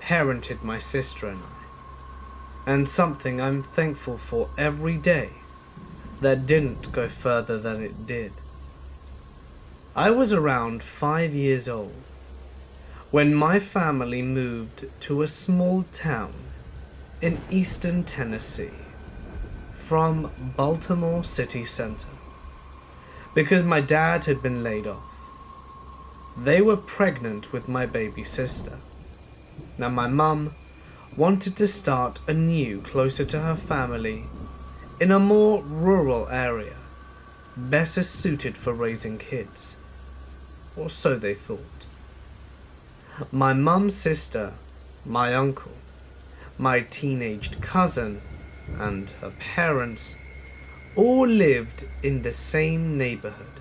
parented my sister and I, and something I'm thankful for every day that didn't go further than it did. I was around 5 years old when my family moved to a small town in eastern Tennessee from Baltimore city center because my dad had been laid off. They were pregnant with my baby sister. Now my mum wanted to start anew closer to her family in a more rural area, better suited for raising kids, or so they thought. My mum's sister, my uncle, my teenaged cousin, and her parents all lived in the same neighborhood,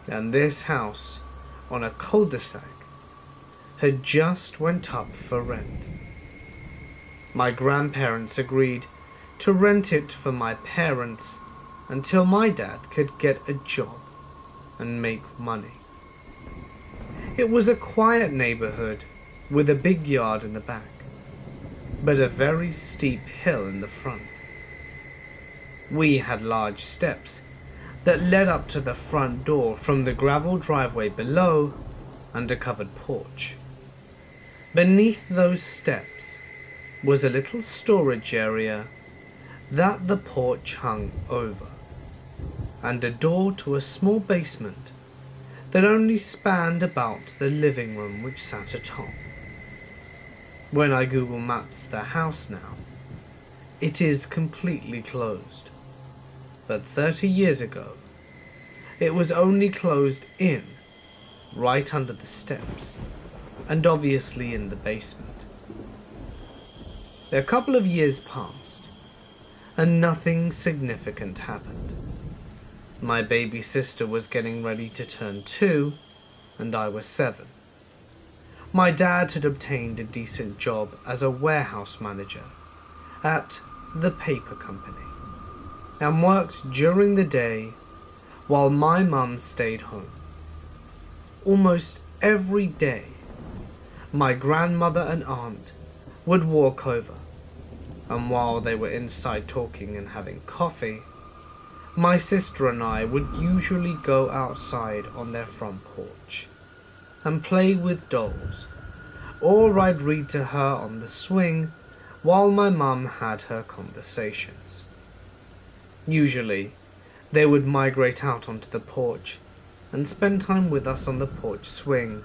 and this house on a cul-de-sac had just went up for rent. My grandparents agreed to rent it for my parents until my dad could get a job and make money. It was a quiet neighborhood with a big yard in the back, but a very steep hill in the front. We had large steps that led up to the front door from the gravel driveway below and a covered porch. Beneath those steps was a little storage area that the porch hung over, and a door to a small basement that only spanned about the living room which sat atop. When I Google Maps the house now, it is completely closed. But 30 years ago, it was only closed in, right under the steps, and obviously in the basement. A couple of years passed, and nothing significant happened. My baby sister was getting ready to turn 2, and I was 7. My dad had obtained a decent job as a warehouse manager at the paper company, and worked during the day while my mum stayed home. Almost every day, my grandmother and aunt would walk over, and while they were inside talking and having coffee, my sister and I would usually go outside on their front porch and play with dolls, or I'd read to her on the swing while my mum had her conversations. Usually, they would migrate out onto the porch and spend time with us on the porch swing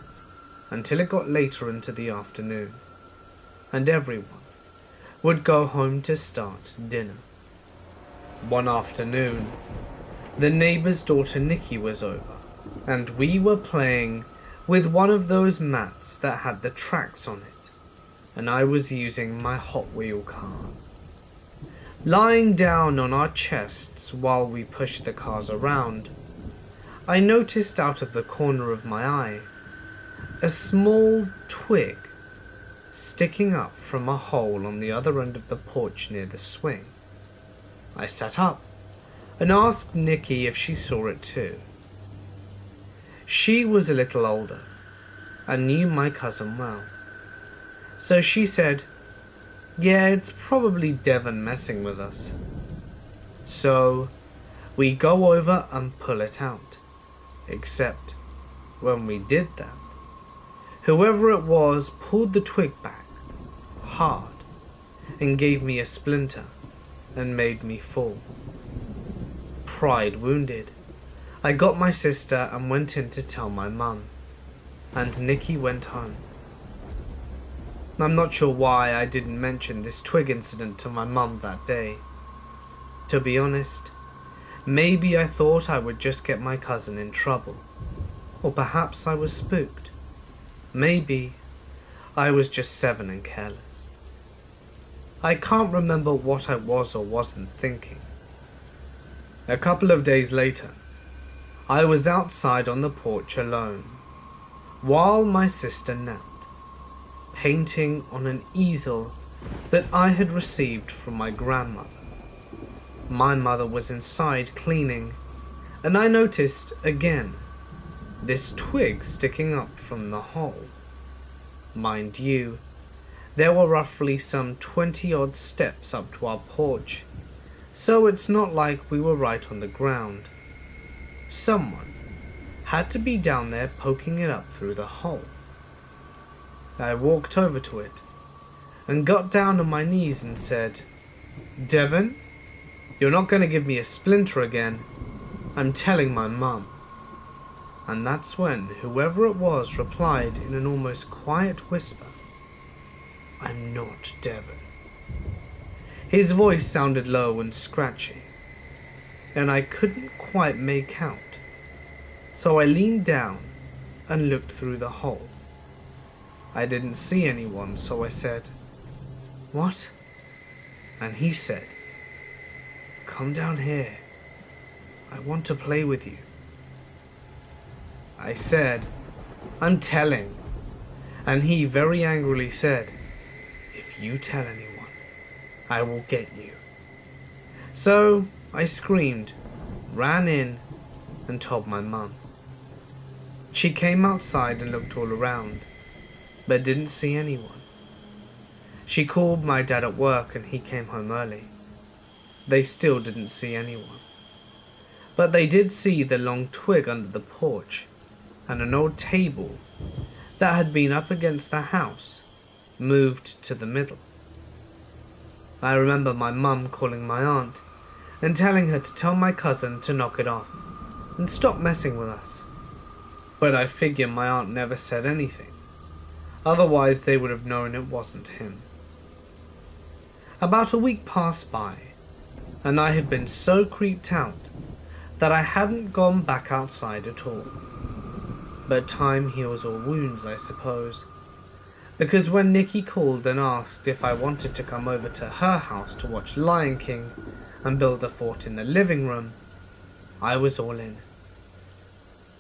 until it got later into the afternoon, and everyone would go home to start dinner. One afternoon, the neighbor's daughter Nikki was over, and we were playing with one of those mats that had the tracks on it, and I was using my Hot Wheel cars. Lying down on our chests while we pushed the cars around, I noticed out of the corner of my eye a small twig sticking up from a hole on the other end of the porch near the swing. I sat up and asked Nikki if she saw it too. She was a little older and knew my cousin well, so she said, "Yeah, it's probably Devon messing with us." So we go over and pull it out, except when we did that, whoever it was pulled the twig back hard and gave me a splinter and made me fall. Pride wounded, I got my sister and went in to tell my mum, and Nikki went home. I'm not sure why I didn't mention this twig incident to my mum that day. To be honest, maybe I thought I would just get my cousin in trouble, or perhaps I was spooked. Maybe I was just 7 and careless. I can't remember what I was or wasn't thinking. A couple of days later, I was outside on the porch alone, while my sister napped, painting on an easel that I had received from my grandmother. My mother was inside cleaning, and I noticed again this twig sticking up from the hole. Mind you, there were roughly some 20-odd steps up to our porch, so it's not like we were right on the ground. Someone had to be down there poking it up through the hole. I walked over to it and got down on my knees and said, "Devon, you're not going to give me a splinter again. I'm telling my mum." And that's when whoever it was replied in an almost quiet whisper, "I'm not Devon." His voice sounded low and scratchy, and I couldn't quite make out, so I leaned down and looked through the hole. I didn't see anyone, so I said, "What?" And he said, "Come down here. I want to play with you." I said, "I'm telling." And he very angrily said, "If you tell anyone, I will get you." So I screamed, ran in, and told my mum. She came outside and looked all around, but didn't see anyone. She called my dad at work and he came home early. They still didn't see anyone, but they did see the long twig under the porch and an old table that had been up against the house moved to the middle. I remember my mum calling my aunt and telling her to tell my cousin to knock it off and stop messing with us. But I figure my aunt never said anything, otherwise they would have known it wasn't him. About a week passed by, and I had been so creeped out that I hadn't gone back outside at all. But time heals all wounds, I suppose, because when Nikki called and asked if I wanted to come over to her house to watch Lion King and build a fort in the living room, I was all in.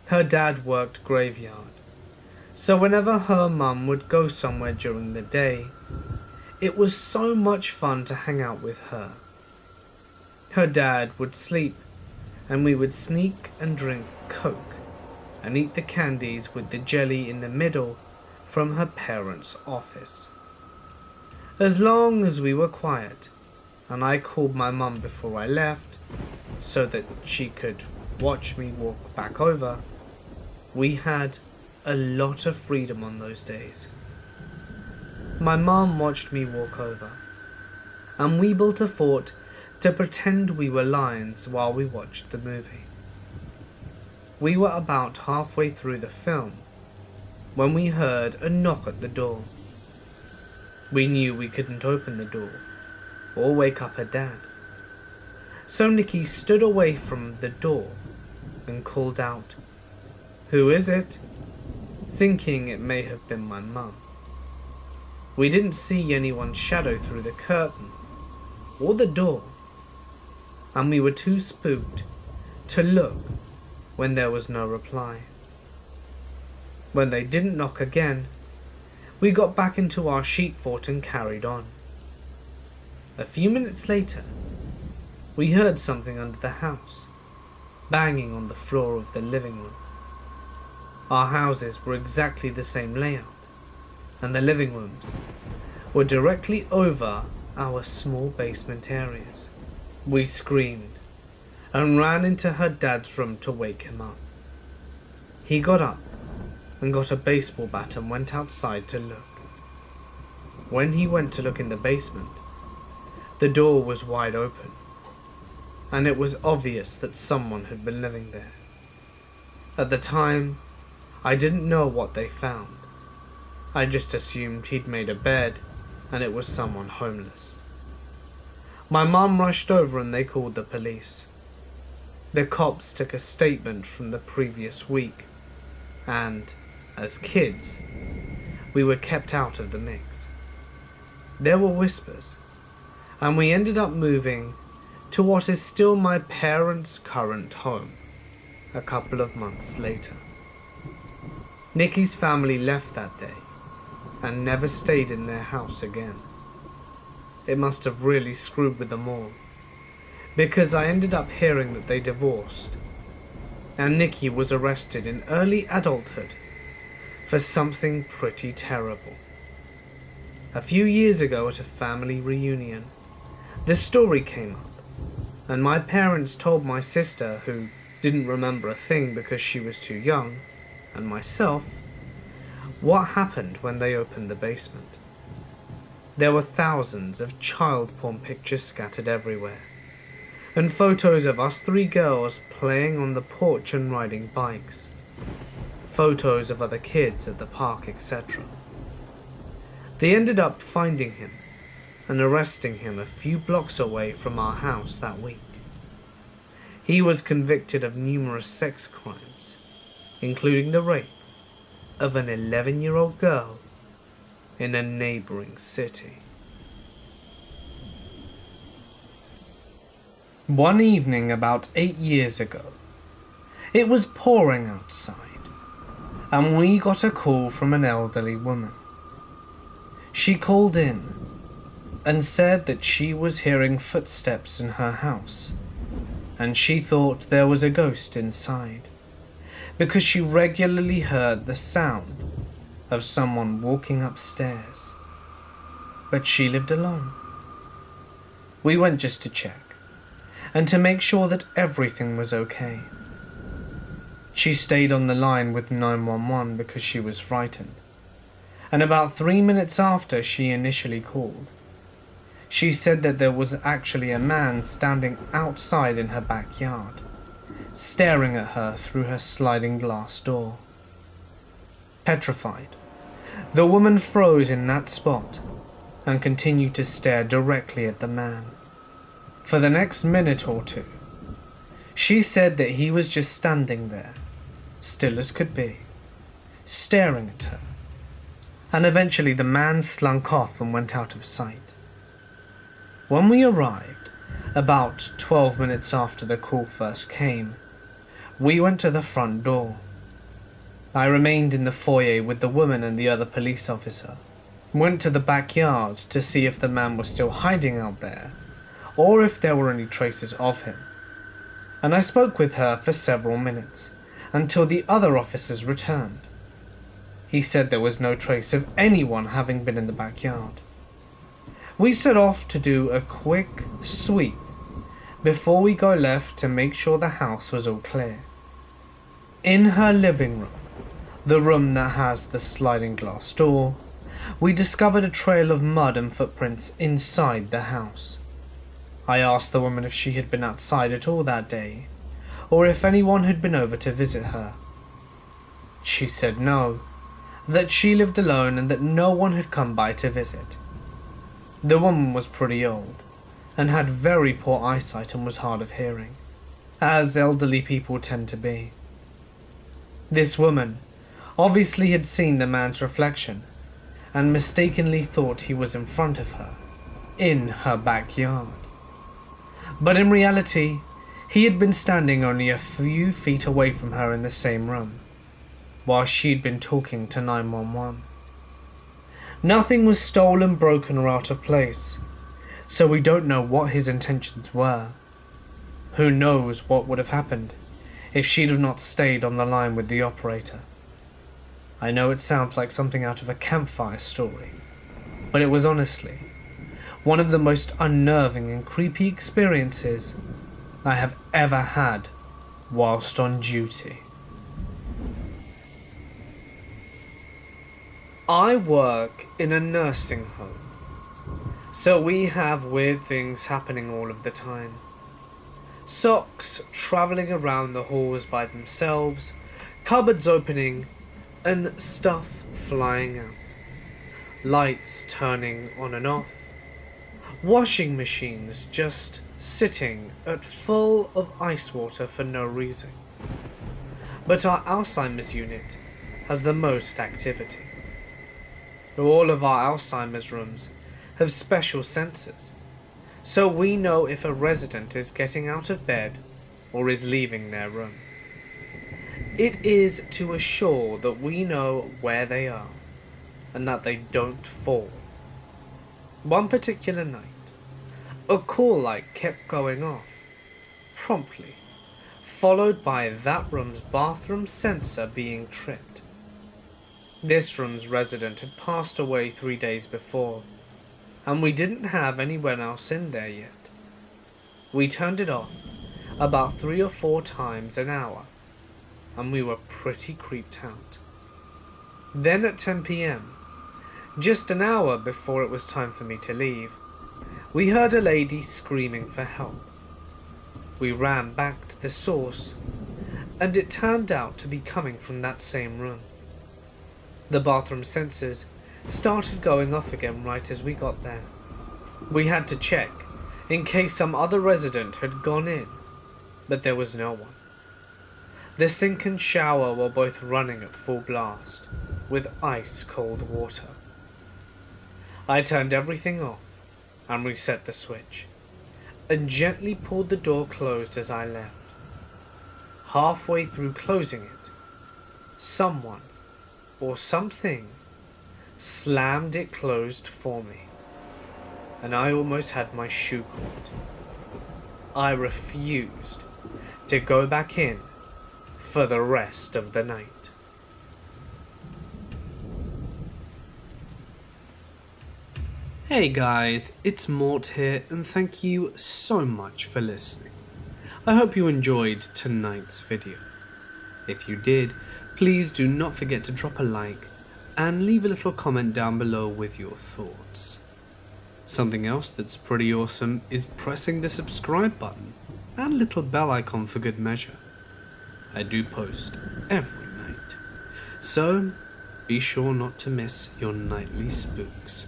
Her dad worked graveyard, so whenever her mum would go somewhere during the day, it was so much fun to hang out with her. Her dad would sleep, and we would sneak and drink Coke and eat the candies with the jelly in the middle from her parents' office. As long as we were quiet, and I called my mum before I left so that she could watch me walk back over, we had a lot of freedom on those days. My mum watched me walk over, and we built a fort to pretend we were lions while we watched the movie. We were about halfway through the film when we heard a knock at the door. We knew we couldn't open the door or wake up her dad, so Nikki stood away from the door and called out, "Who is it?" thinking it may have been my mum. We didn't see anyone's shadow through the curtain or the door, and we were too spooked to look when there was no reply. When they didn't knock again, we got back into our sheep fort and carried on. A few minutes later, we heard something under the house, banging on the floor of the living room. Our houses were exactly the same layout, and the living rooms were directly over our small basement areas. We screamed and ran into her dad's room to wake him up. He got up and got a baseball bat and went outside to look. When he went to look in the basement, the door was wide open, and it was obvious that someone had been living there. At the time, I didn't know what they found. I just assumed he'd made a bed and it was someone homeless. My mum rushed over and they called the police. The cops took a statement from the previous week, and, as kids, we were kept out of the mix. There were whispers, and we ended up moving to what is still my parents' current home a couple of months later. Nikki's family left that day and never stayed in their house again. It must have really screwed with them all, because I ended up hearing that they divorced, and Nikki was arrested in early adulthood for something pretty terrible. A few years ago at a family reunion, this story came up, and my parents told my sister, who didn't remember a thing because she was too young, and myself, what happened when they opened the basement. There were thousands of child porn pictures scattered everywhere, and photos of us three girls playing on the porch and riding bikes, photos of other kids at the park, etc. They ended up finding him and arresting him a few blocks away from our house that week. He was convicted of numerous sex crimes, including the rape of an 11-year-old girl in a neighboring city. One evening about 8 years ago, it was pouring outside, and we got a call from an elderly woman. She called in and said that she was hearing footsteps in her house, and she thought there was a ghost inside, because she regularly heard the sound of someone walking upstairs. But she lived alone. We went just to check, and to make sure that everything was okay. She stayed on the line with 911 because she was frightened, and about 3 minutes after she initially called, She said that there was actually a man standing outside in her backyard, staring at her through her sliding glass door. Petrified, the woman froze in that spot and continued to stare directly at the man. For the next minute or two, she said that he was just standing there, still as could be, staring at her, and eventually the man slunk off and went out of sight. When we arrived, about 12 minutes after the call first came, we went to the front door. I remained in the foyer with the woman and the other police officer, went to the backyard to see if the man was still hiding out there, or if there were any traces of him, and I spoke with her for several minutes, until the other officers returned. He said there was no trace of anyone having been in the backyard. We set off to do a quick sweep before we go left to make sure the house was all clear. In her living room, the room that has the sliding glass door, we discovered a trail of mud and footprints inside the house. I asked the woman if she had been outside at all that day, or if anyone had been over to visit her. She said no, that she lived alone and that no one had come by to visit. The woman was pretty old, and had very poor eyesight and was hard of hearing, as elderly people tend to be. This woman obviously had seen the man's reflection, and mistakenly thought he was in front of her, in her backyard. But in reality, he had been standing only a few feet away from her in the same room, while she'd been talking to 911. Nothing was stolen, broken, or out of place, so we don't know what his intentions were. Who knows what would have happened if she'd have not stayed on the line with the operator. I know it sounds like something out of a campfire story, but it was honestly one of the most unnerving and creepy experiences I have ever had whilst on duty. I work in a nursing home, so we have weird things happening all of the time. Socks travelling around the halls by themselves, cupboards opening, and stuff flying out. Lights turning on and off. Washing machines just sitting at full of ice water for no reason. But our Alzheimer's unit has the most activity. All of our Alzheimer's rooms have special sensors, so we know if a resident is getting out of bed or is leaving their room. It is to assure that we know where they are and that they don't fall. One particular night, a call light kept going off, promptly, followed by that room's bathroom sensor being tripped. This room's resident had passed away 3 days before, and we didn't have anyone else in there yet. We turned it off about 3 or 4 times an hour, and we were pretty creeped out. Then at 10 p.m, just an hour before it was time for me to leave, we heard a lady screaming for help. We ran back to the source, and it turned out to be coming from that same room. The bathroom sensors started going off again right as we got there. We had to check in case some other resident had gone in, but there was no one. The sink and shower were both running at full blast, with ice cold water. I turned everything off and reset the switch, and gently pulled the door closed as I left. Halfway through closing it, someone or something slammed it closed for me, and I almost had my shoe caught. I refused to go back in for the rest of the night. Hey guys, it's Mort here, and thank you so much for listening. I hope you enjoyed tonight's video. If you did, please do not forget to drop a like and leave a little comment down below with your thoughts. Something else that's pretty awesome is pressing the subscribe button and little bell icon for good measure. I do post every night, so be sure not to miss your nightly spooks.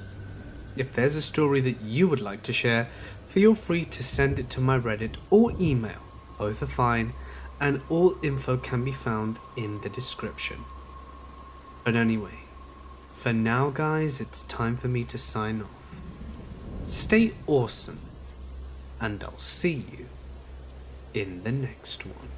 If there's a story that you would like to share, feel free to send it to my Reddit or email. Both are fine, and all info can be found in the description. But anyway, for now guys, it's time for me to sign off. Stay awesome, and I'll see you in the next one.